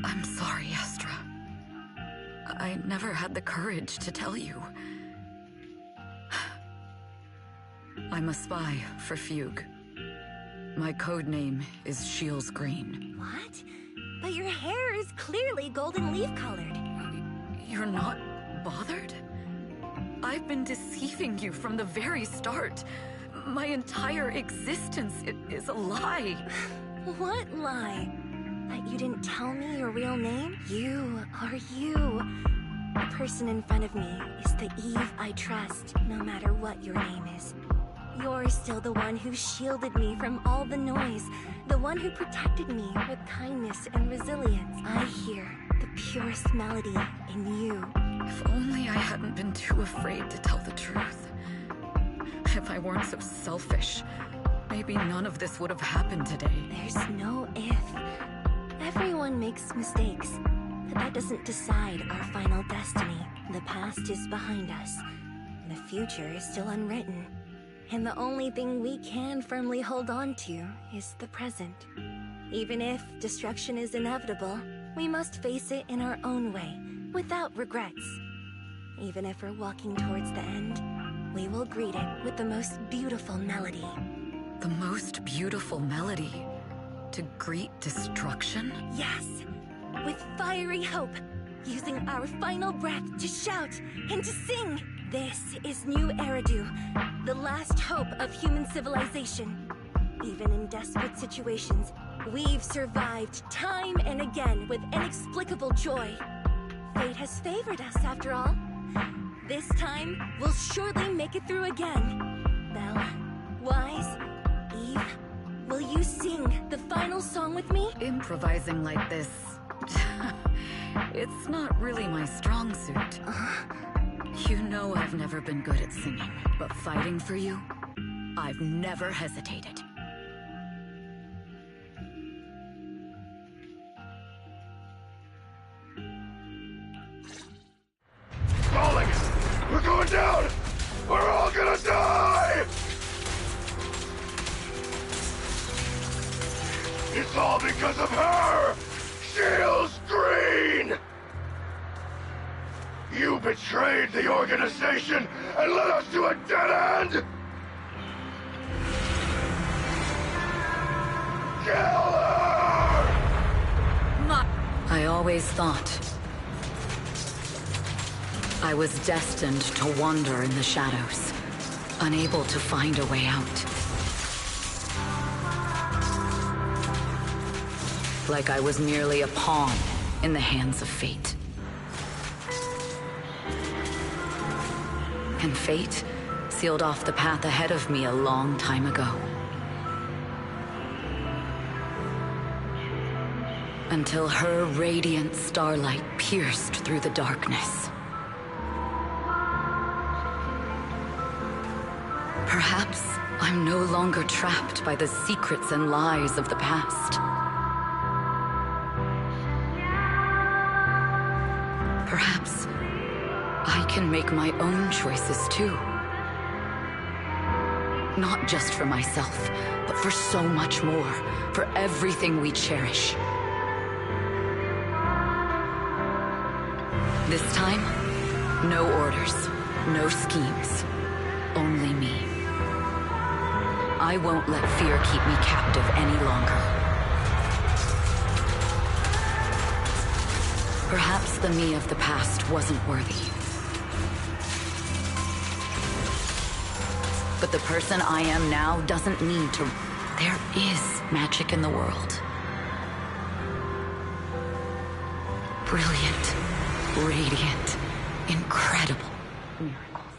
I'm sorry, Astra. I never had the courage to tell you. I'm a spy for Fugue. My code name is Shields Green. What? But your hair is clearly golden leaf colored. You're not bothered? I've been deceiving you from the very start. My entire existence is a lie. What lie? That you didn't tell me your real name? You are you. The person in front of me is the Eve I trust, no matter what your name is. You're still the one who shielded me from all the noise, the one who protected me with kindness and resilience. I hear the purest melody in you. If only I hadn't been too afraid to tell the truth. If I weren't so selfish, maybe none of this would have happened today. There's no if. Everyone makes mistakes, but that doesn't decide our final destiny. The past is behind us. The future is still unwritten. And the only thing we can firmly hold on to is the present. Even if destruction is inevitable, we must face it in our own way, without regrets. Even if we're walking towards the end, we will greet it with the most beautiful melody. The most beautiful melody? To greet destruction? Yes! With fiery hope, using our final breath to shout and to sing! This is New Eridu, the last hope of human civilization. Even in desperate situations, we've survived time and again with inexplicable joy. Fate has favored us, after all. This time, we'll surely make it through again. Belle, Wise, Eve, will you sing the final song with me? Improvising like this... it's not really my strong suit. You know I've never been good at singing, but fighting for you, I've never hesitated. Falling! We're going down! We're all gonna die! It's all because of her! Shields Green! You betrayed the organization and led us to a dead end! Kill her! I always thought I was destined to wander in the shadows, unable to find a way out. Like I was merely a pawn in the hands of fate. And fate sealed off the path ahead of me a long time ago. Until her radiant starlight pierced through the darkness. Perhaps I'm no longer trapped by the secrets and lies of the past. Perhaps I can make my own choices too. Not just for myself, but for so much more, for everything we cherish. This time, no orders, no schemes, only me. I won't let fear keep me captive any longer. Perhaps the me of the past wasn't worthy. But the person I am now doesn't need to... There is magic in the world. Brilliant, radiant, incredible miracles.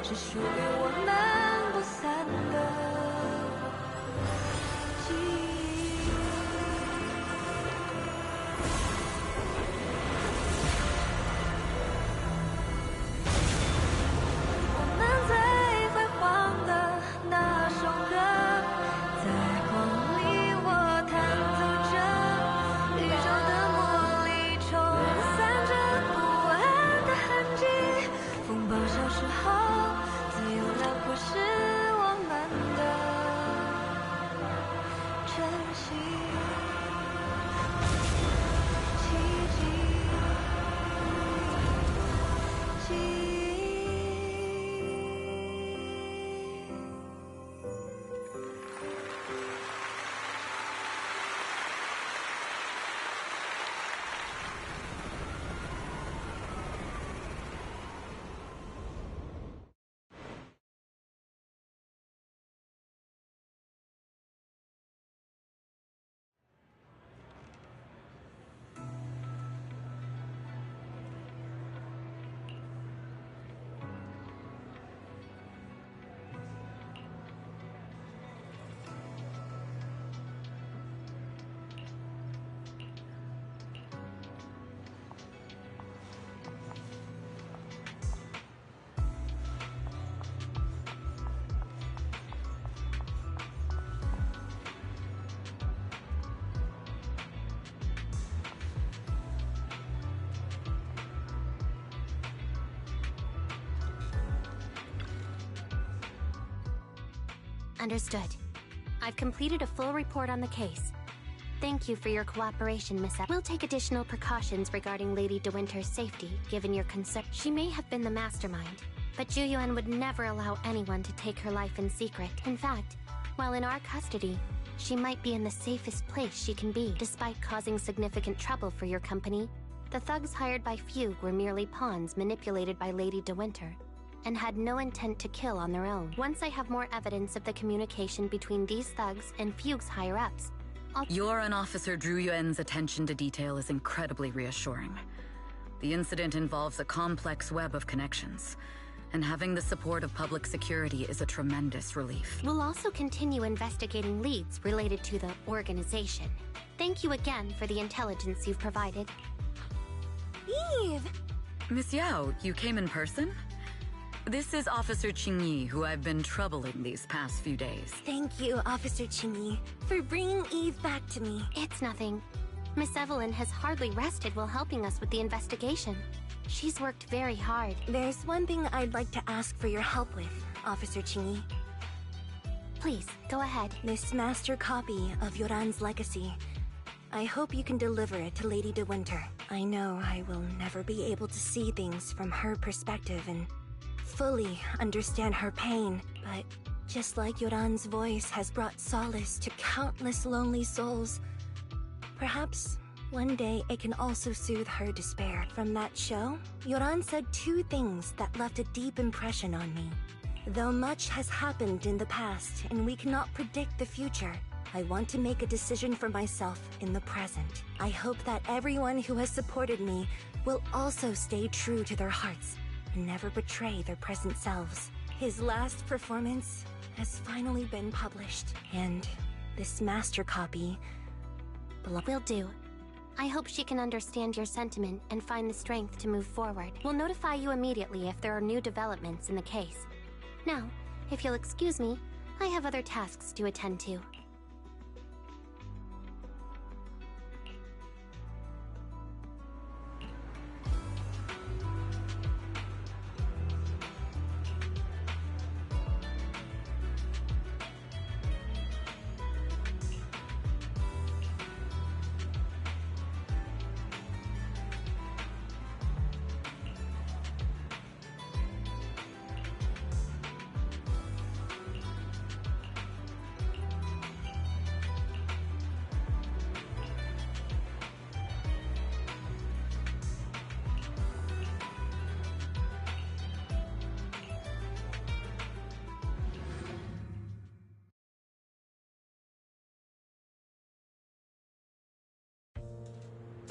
是属于我们不散的记忆。我们最辉煌的那首歌，在光里我弹奏着，宇宙的魔力冲散着不安的痕迹。风暴消失后。 不是我们的珍惜奇迹，记忆。Understood. I've completed a full report on the case. Thank you for your cooperation, Miss We'll take additional precautions regarding Lady De Winter's safety, given your concern. She may have been the mastermind, but Zhu Yuan would never allow anyone to take her life in secret. In fact, while in our custody, she might be in the safest place she can be. Despite causing significant trouble for your company, the thugs hired by Fugue were merely pawns manipulated by Lady De Winter, and had no intent to kill on their own. Once I have more evidence of the communication between these thugs and Fugue's higher-ups, Your and Officer Zhu Yuan's attention to detail is incredibly reassuring. The incident involves a complex web of connections, and having the support of public security is a tremendous relief. We'll also continue investigating leads related to the organization. Thank you again for the intelligence you've provided. Eve! Miss Yao, you came in person? This is Officer Qingyi, who I've been troubling these past few days. Thank you, Officer Qingyi, for bringing Eve back to me. It's nothing. Miss Evelyn has hardly rested while helping us with the investigation. She's worked very hard. There's one thing I'd like to ask for your help with, Officer Qingyi. Please, go ahead. This master copy of Yoran's legacy. I hope you can deliver it to Lady De Winter. I know I will never be able to see things from her perspective and fully understand her pain, but just like Yoran's voice has brought solace to countless lonely souls, perhaps one day it can also soothe her despair. From that show, Yoran said two things that left a deep impression on me. Though much has happened in the past and we cannot predict the future, I want to make a decision for myself in the present. I hope that everyone who has supported me will also stay true to their hearts and never betray their present selves. His last performance has finally been published, and this master copy will do. I hope she can understand your sentiment and find the strength to move forward. We'll notify you immediately if there are new developments in the case. Now, if you'll excuse me, I have other tasks to attend to.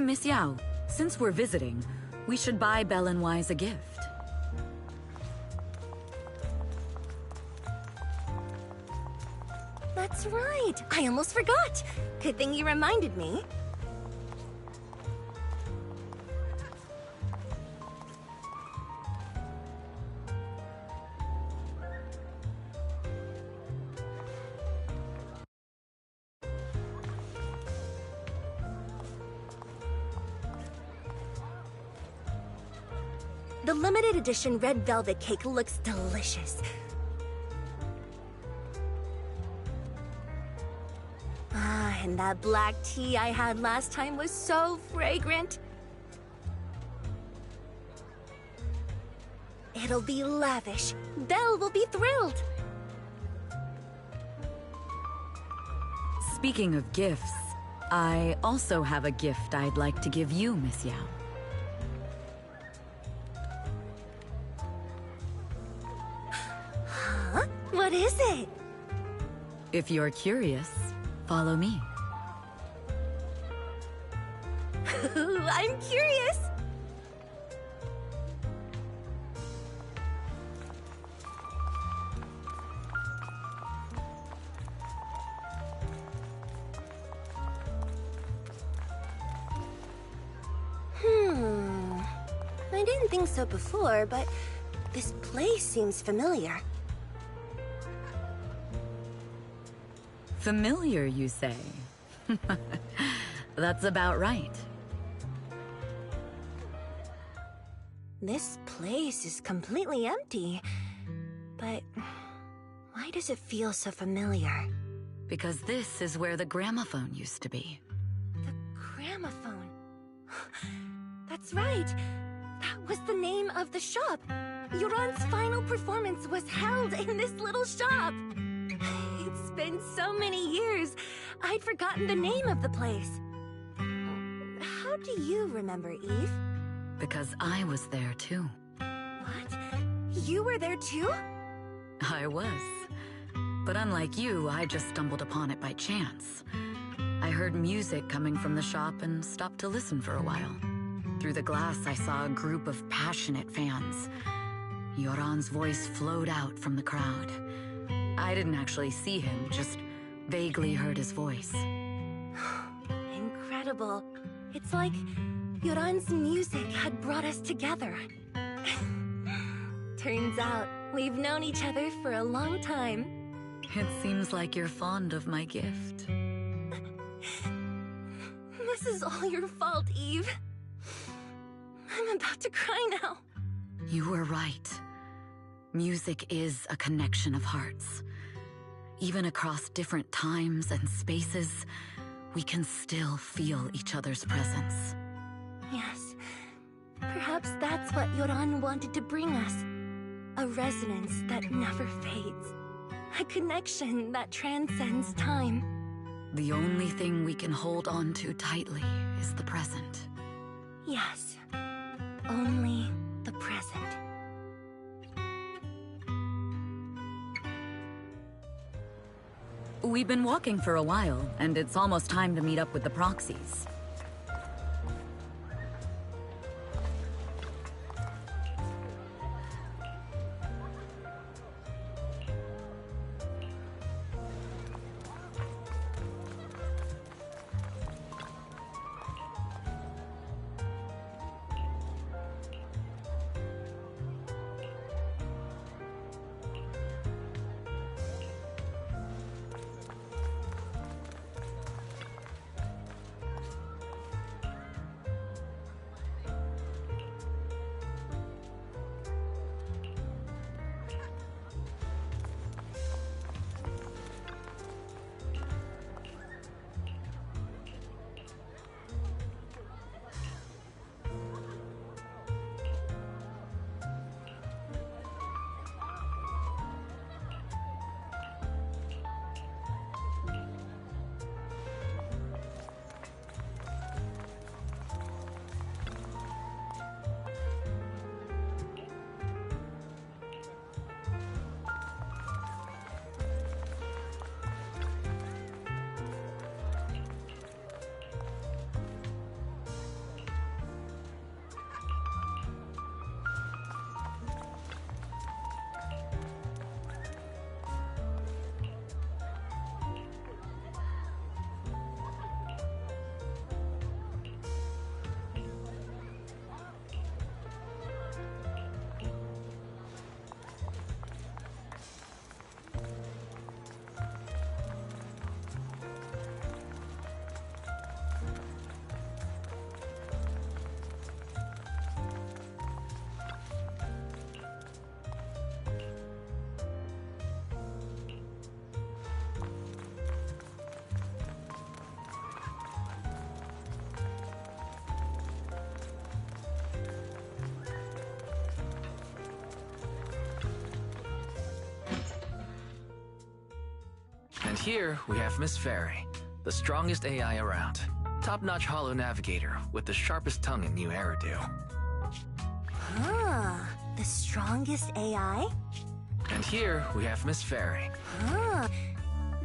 Miss Yao, since we're visiting, we should buy Belle and Wise a gift. That's right! I almost forgot! Good thing you reminded me. The limited edition red velvet cake looks delicious. Ah, and that black tea I had last time was so fragrant. It'll be lavish. Belle will be thrilled. Speaking of gifts, I also have a gift I'd like to give you, Miss Yao. Huh? What is it? If you're curious, follow me. I'm curious. I didn't think so before, but this place seems familiar. Familiar, you say? That's about right. This place is completely empty. But Why does it feel so familiar? Because this is where the gramophone used to be. The gramophone. That's right. That was the name of the shop. Yoran's final performance was held in this little shop. It's been so many years, I'd forgotten the name of the place. How do you remember, Eve? Because I was there too. What? You were there too? I was. But unlike you, I just stumbled upon it by chance. I heard music coming from the shop and stopped to listen for a while. Through the glass, I saw a group of passionate fans. Yoran's voice flowed out from the crowd. I didn't actually see him, just vaguely heard his voice. Incredible. It's like Yoran's music had brought us together. Turns out, we've known each other for a long time. It seems like you're fond of my gift. This is all your fault, Eve. I'm about to cry now. You were right. Music is a connection of hearts. Even across different times and spaces, we can still feel each other's presence. Yes. Perhaps that's what Yoran wanted to bring us. A resonance that never fades. A connection that transcends time. The only thing we can hold on to tightly is the present. Yes. Only the present. We've been walking for a while, and it's almost time to meet up with the proxies. And here we have Miss Fairy, the strongest AI around. Top-notch holo navigator with the sharpest tongue in New Eridu. Ah, the strongest AI? And here we have Miss Fairy. Ah,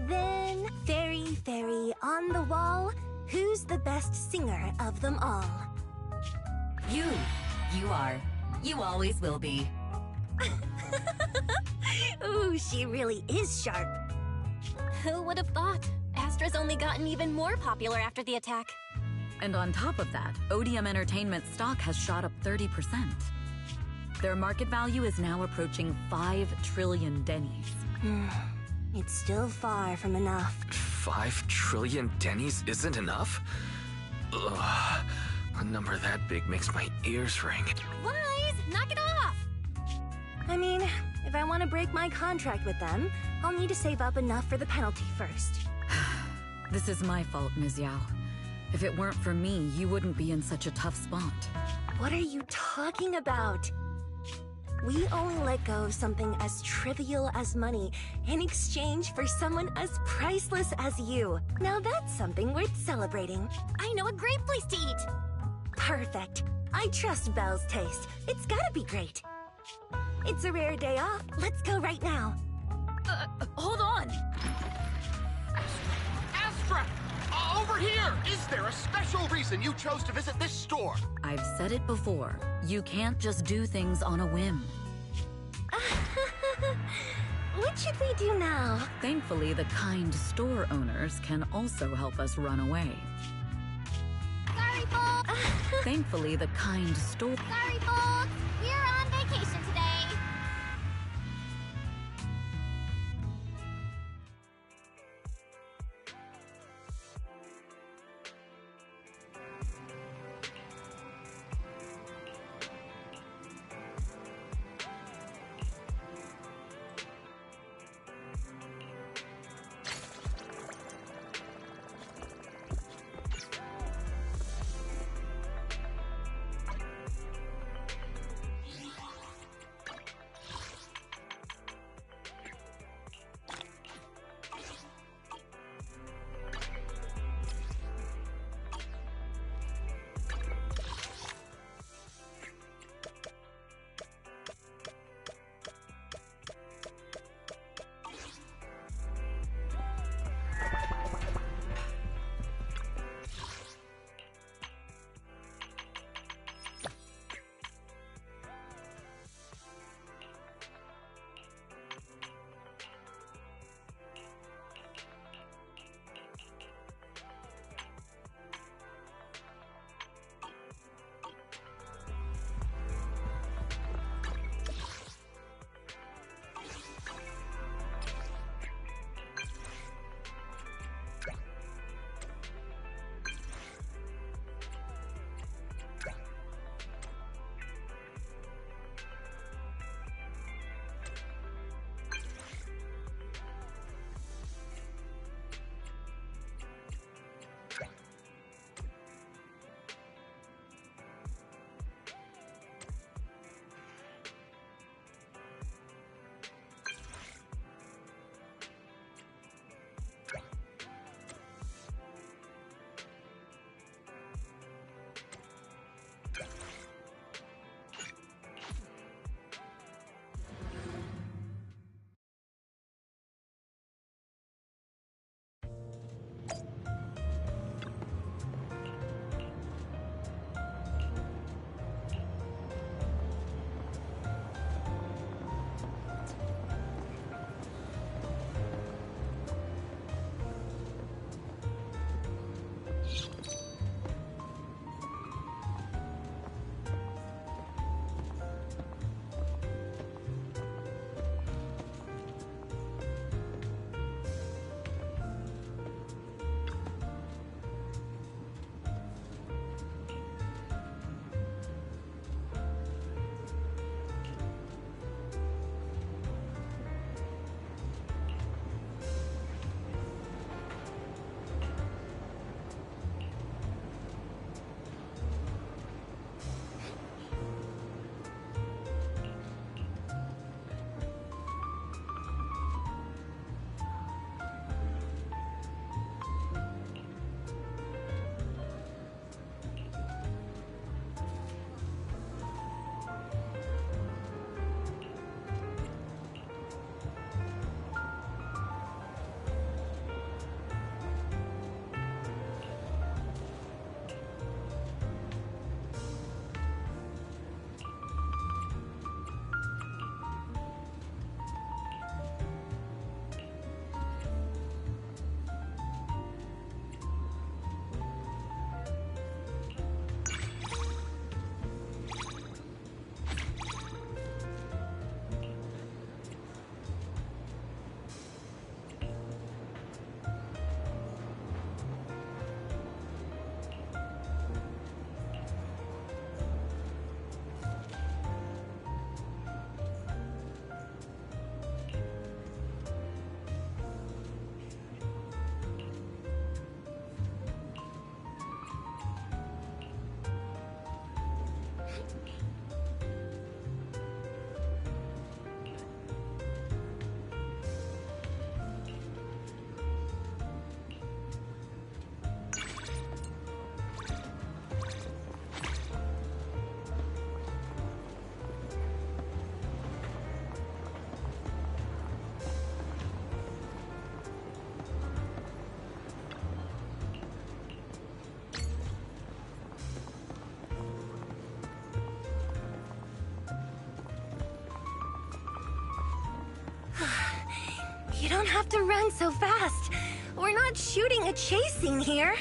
then Fairy on the wall, who's the best singer of them all? You are. You always will be. Ooh, she really is sharp. Who would have thought? Astra's only gotten even more popular after the attack. And on top of that, Odium Entertainment stock has shot up 30%. Their market value is now approaching 5 trillion dennies. It's still far from enough. 5 trillion dennies isn't enough? Ugh. A number that big makes my ears ring. Wise, knock it off! I mean, if If I want to break my contract with them, I'll need to save up enough for the penalty first. This is my fault, Ms. Yao. If it weren't for me, you wouldn't be in such a tough spot. What are you talking about? We only let go of something as trivial as money in exchange for someone as priceless as you. Now that's something worth celebrating. I know a great place to eat! Perfect. I trust Belle's taste. It's gotta be great. It's a rare day off. Let's go right now. Hold on! Astra! Over here! Is there a special reason you chose to visit this store? I've said it before. You can't just do things on a whim. What should we do now? Thankfully, the kind store owners can also help us run away. Sorry, folks! Thankfully, the kind store... Sorry, folks! We're on vacation today! don't have to run so fast. We're not shooting a chase scene here.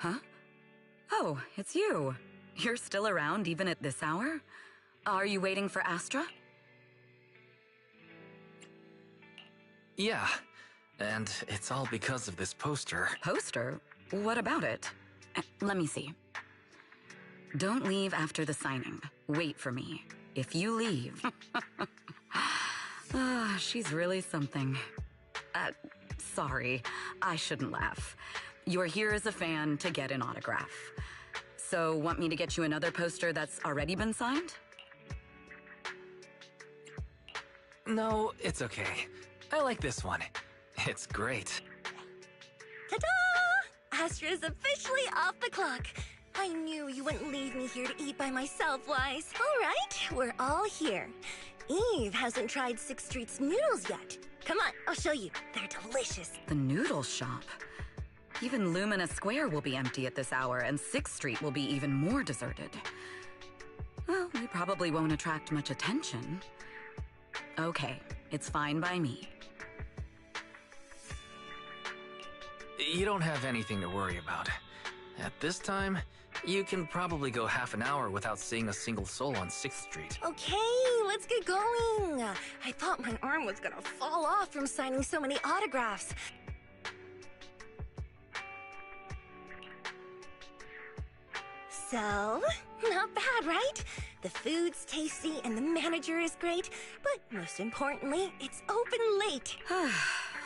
Huh? Oh, it's you. You're still around even at this hour? Are you waiting for Astra? Yeah, and it's all because of this poster. Poster? What about it? Let me see. Don't leave after the signing. Wait for me. If you leave... she's really something. Sorry, I shouldn't laugh. You're here as a fan to get an autograph. So, want me to get you another poster that's already been signed? No, it's okay. I like this one. It's great. Ta-da! Astra's officially off the clock. I knew you wouldn't leave me here to eat by myself, Wise. All right, we're all here. Eve hasn't tried 6th Street's noodles yet. Come on, I'll show you. They're delicious. The noodle shop? Even Lumina Square will be empty at this hour, and 6th Street will be even more deserted. Well, we probably won't attract much attention. Okay, it's fine by me. You don't have anything to worry about. At this time, you can probably go half an hour without seeing a single soul on 6th Street. Okay, let's get going. I thought my arm was gonna fall off from signing so many autographs. So, not bad, right? The food's tasty and the manager is great, but most importantly, it's open late.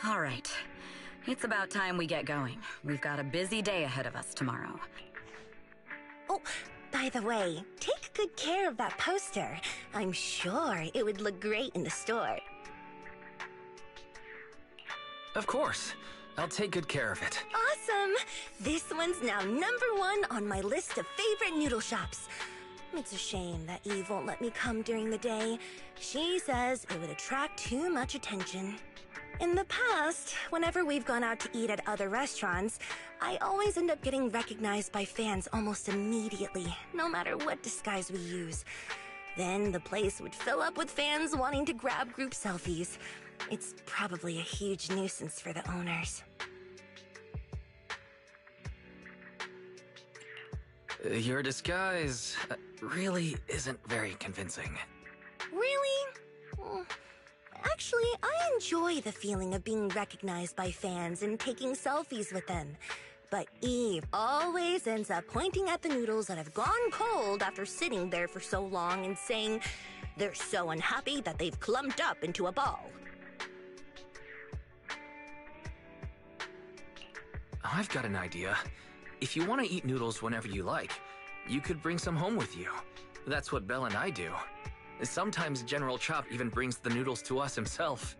All right. It's about time we get going. We've got a busy day ahead of us tomorrow. Oh, by the way, take good care of that poster. I'm sure it would look great in the store. Of course. I'll take good care of it. Awesome! This one's now #1 on my list of favorite noodle shops. It's a shame that Eve won't let me come during the day. She says it would attract too much attention. In the past, whenever we've gone out to eat at other restaurants, I always end up getting recognized by fans almost immediately, no matter what disguise we use. Then the place would fill up with fans wanting to grab group selfies. It's probably a huge nuisance for the owners. Your disguise really isn't very convincing. Really? Actually, I enjoy the feeling of being recognized by fans and taking selfies with them. But Eve always ends up pointing at the noodles that have gone cold after sitting there for so long and saying they're so unhappy that they've clumped up into a ball. I've got an idea. If you want to eat noodles whenever you like, you could bring some home with you. That's what Belle and I do. Sometimes General Chop even brings the noodles to us himself.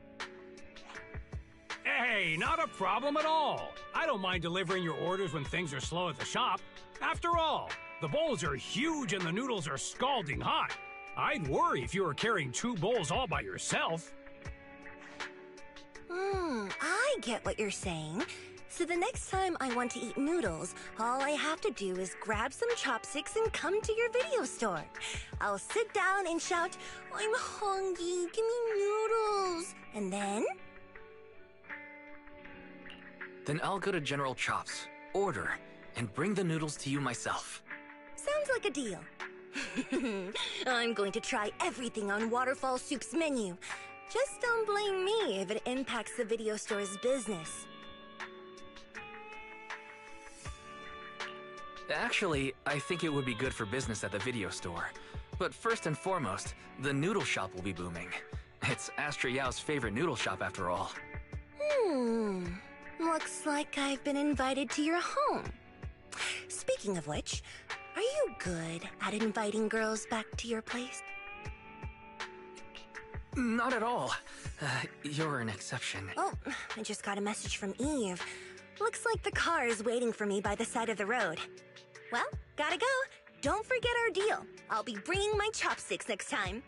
Hey, not a problem at all. I don't mind delivering your orders when things are slow at the shop. After all, the bowls are huge and the noodles are scalding hot. I'd worry if you were carrying 2 bowls all by yourself. I get what you're saying. So the next time I want to eat noodles, all I have to do is grab some chopsticks and come to your video store. I'll sit down and shout, "I'm hungry, give me noodles." And then? Then I'll go to General Chop's, order, and bring the noodles to you myself. Sounds like a deal. I'm going to try everything on Waterfall Soup's menu. Just don't blame me if it impacts the video store's business. Actually, I think it would be good for business at the video store. But first and foremost, the noodle shop will be booming. It's Astra Yao's favorite noodle shop after all. Looks like I've been invited to your home. Speaking of which, are you good at inviting girls back to your place? Not at all. You're an exception. Oh, I just got a message from Eve. Looks like the car is waiting for me by the side of the road. Well, gotta go. Don't forget our deal. I'll be bringing my chopsticks next time.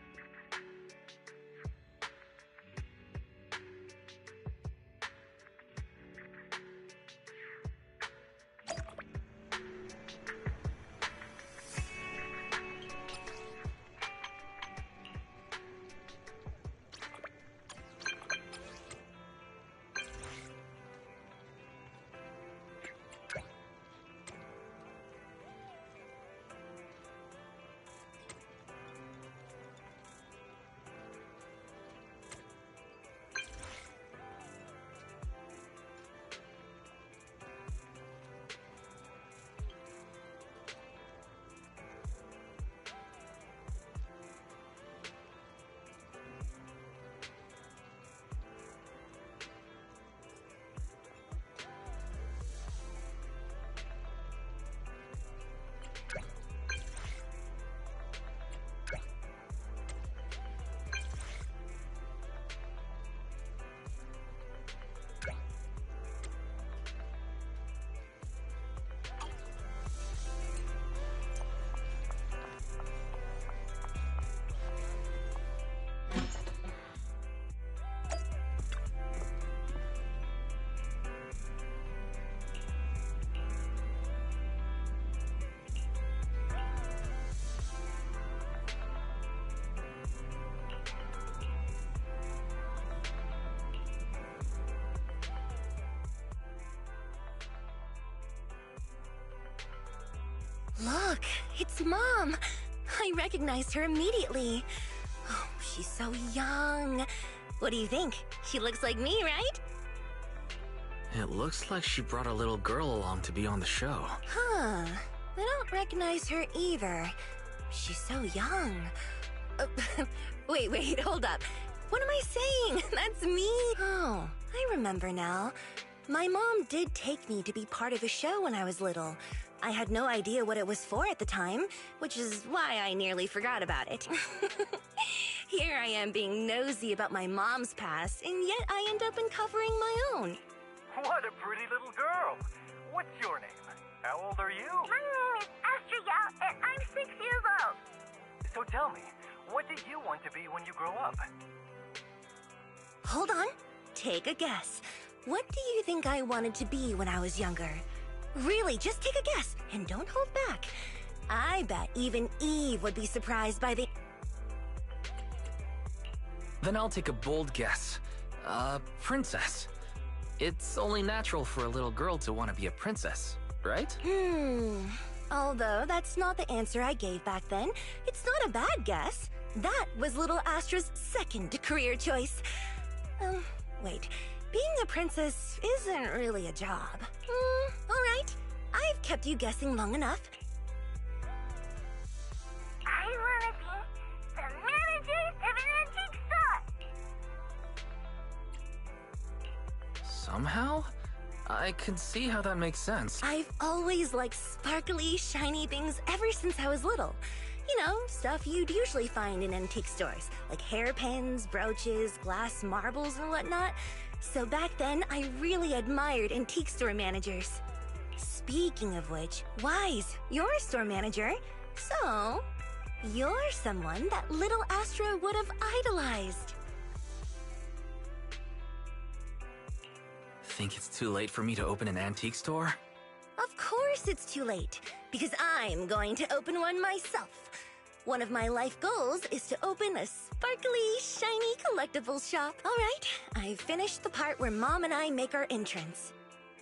Look, it's Mom. I recognized her immediately. Oh, she's so young. What do you think? She looks like me, right? It looks like she brought a little girl along to be on the show. Huh. I don't recognize her either. She's so young. Wait, hold up. What am I saying? That's me. Oh, I remember now. My mom did take me to be part of a show when I was little. I had no idea what it was for at the time, which is why I nearly forgot about it. Here I am being nosy about my mom's past, and yet I end up uncovering my own. What a pretty little girl. What's your name? How old are you? My name is Astra Yao, and I'm 6 years old. So tell me, what did you want to be when you grow up? Hold on. Take a guess. What do you think I wanted to be when I was younger? Really, just take a guess, and don't hold back. I bet even Eve would be surprised by the... Then I'll take a bold guess. Princess. It's only natural for a little girl to want to be a princess, right? Although that's not the answer I gave back then. It's not a bad guess. That was little Astra's second career choice. Wait. Being a princess isn't really a job. Alright. I've kept you guessing long enough. I want to be the manager of an antique store. Somehow? I can see how that makes sense. I've always liked sparkly, shiny things ever since I was little. You know, stuff you'd usually find in antique stores, like hairpins, brooches, glass marbles, and whatnot. So back then, I really admired antique store managers. Speaking of which, Wise, you're a store manager. So, you're someone that little Astra would have idolized. Think it's too late for me to open an antique store? Of course it's too late, because I'm going to open one myself. One of my life goals is to open a sparkly, shiny collectibles shop. All right, I've finished the part where Mom and I make our entrance.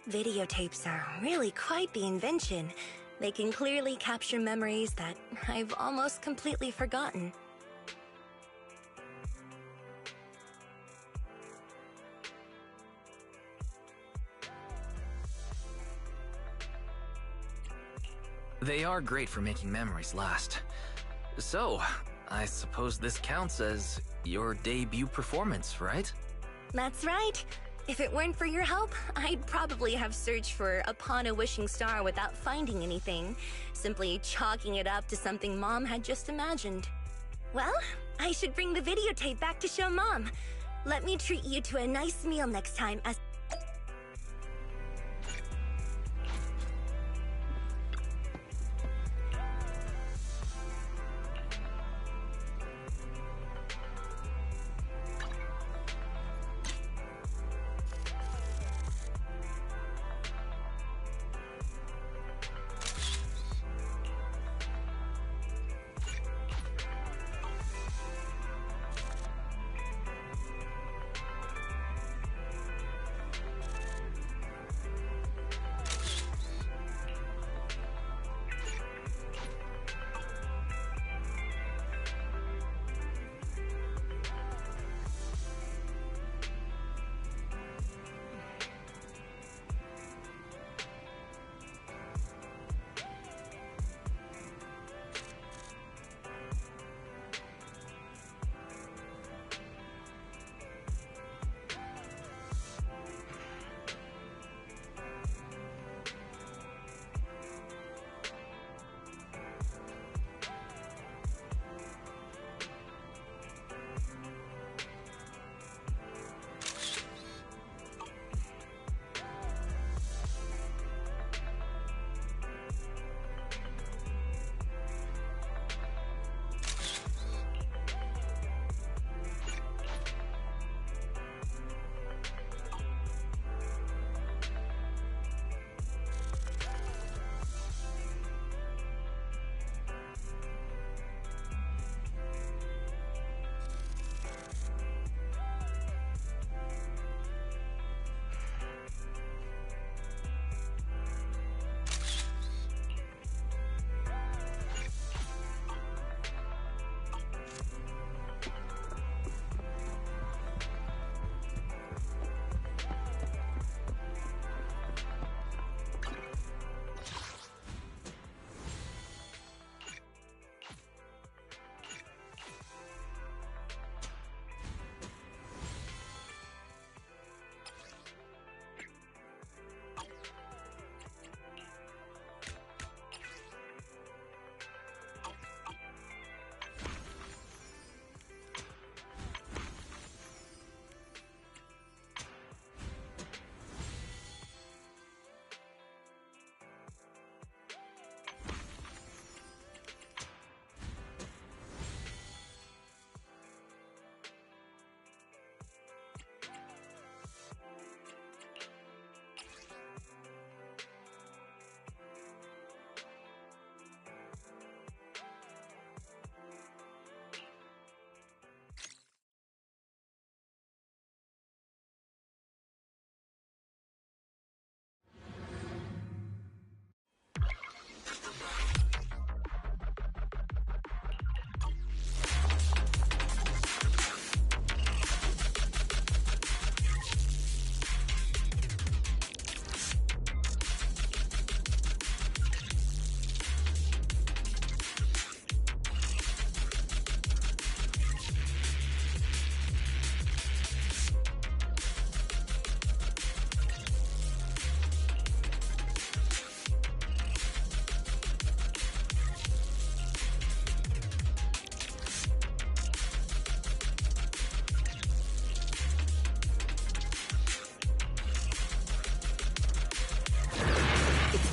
Videotapes are really quite the invention. They can clearly capture memories that I've almost completely forgotten. They are great for making memories last. So, I suppose this counts as your debut performance, right? That's right. If it weren't for your help, I'd probably have searched for Upon a Wishing Star without finding anything, simply chalking it up to something Mom had just imagined. Well, I should bring the videotape back to show Mom. Let me treat you to a nice meal next time as...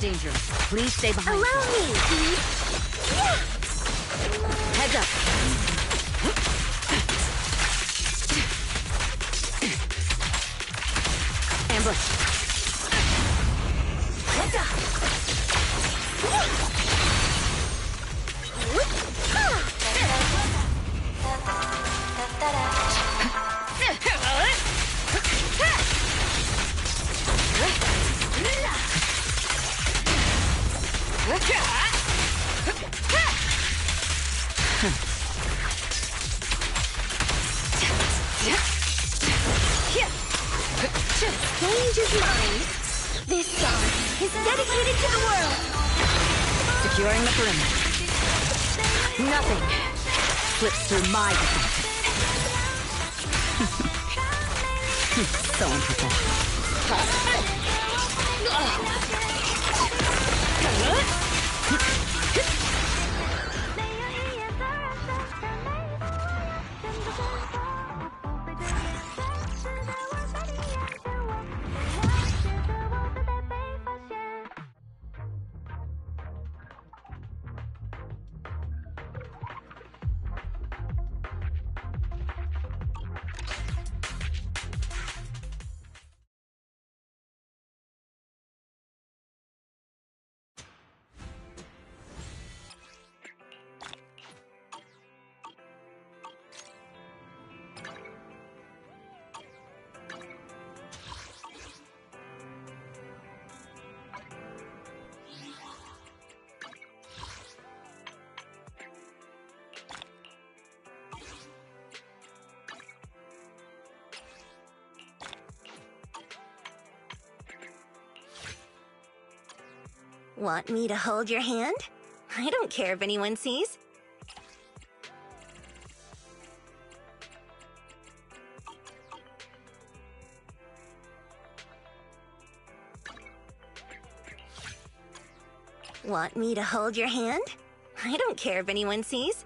dangerous. Please stay behind. Allow me, dude. Yeah. Heads up. Ambush. Heads up. Change is mine. This song is dedicated to the world. Securing the perimeter. Nothing slips through my defenses. So unprofessional. Want me to hold your hand? I don't care if anyone sees. Want me to hold your hand? I don't care if anyone sees.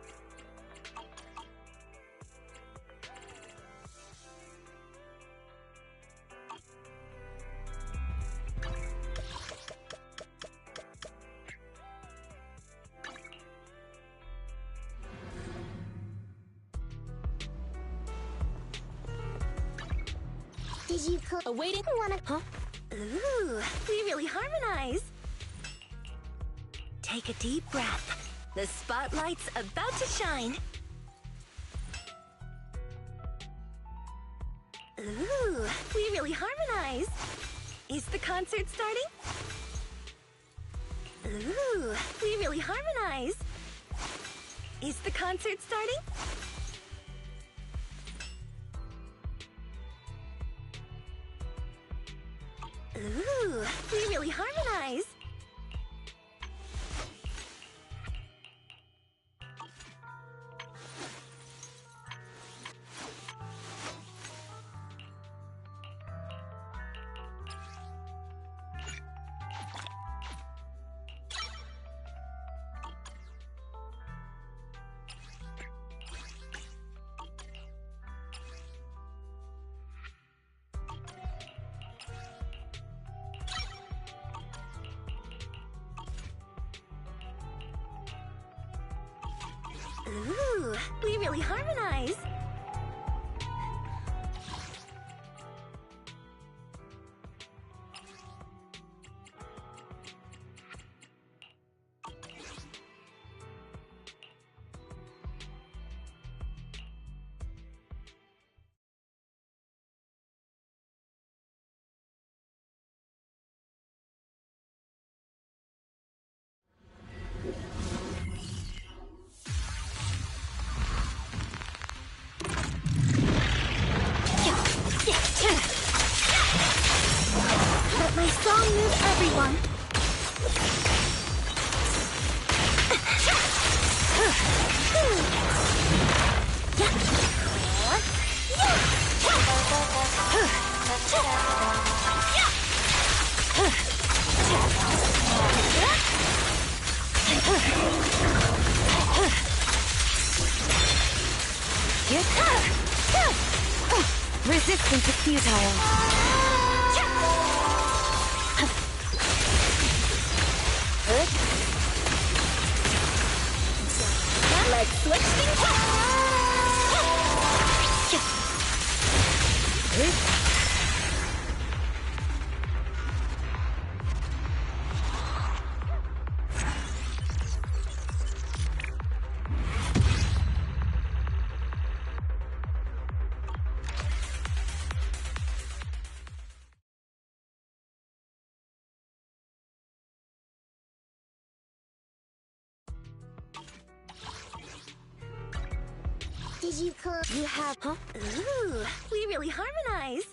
Did you Awaiting? Huh? Ooh, we really harmonize. Take a deep breath. The spotlight's about to shine. Ooh, we really harmonize. Is the concert starting? Ooh, we really harmonize. Is the concert starting? Ooh, we really harmonize. Ooh, we really harmonize. Let my song move everyone. Resistance is futile. Let's switch things up! Did you come? You have... Huh? Ooh, we really harmonize.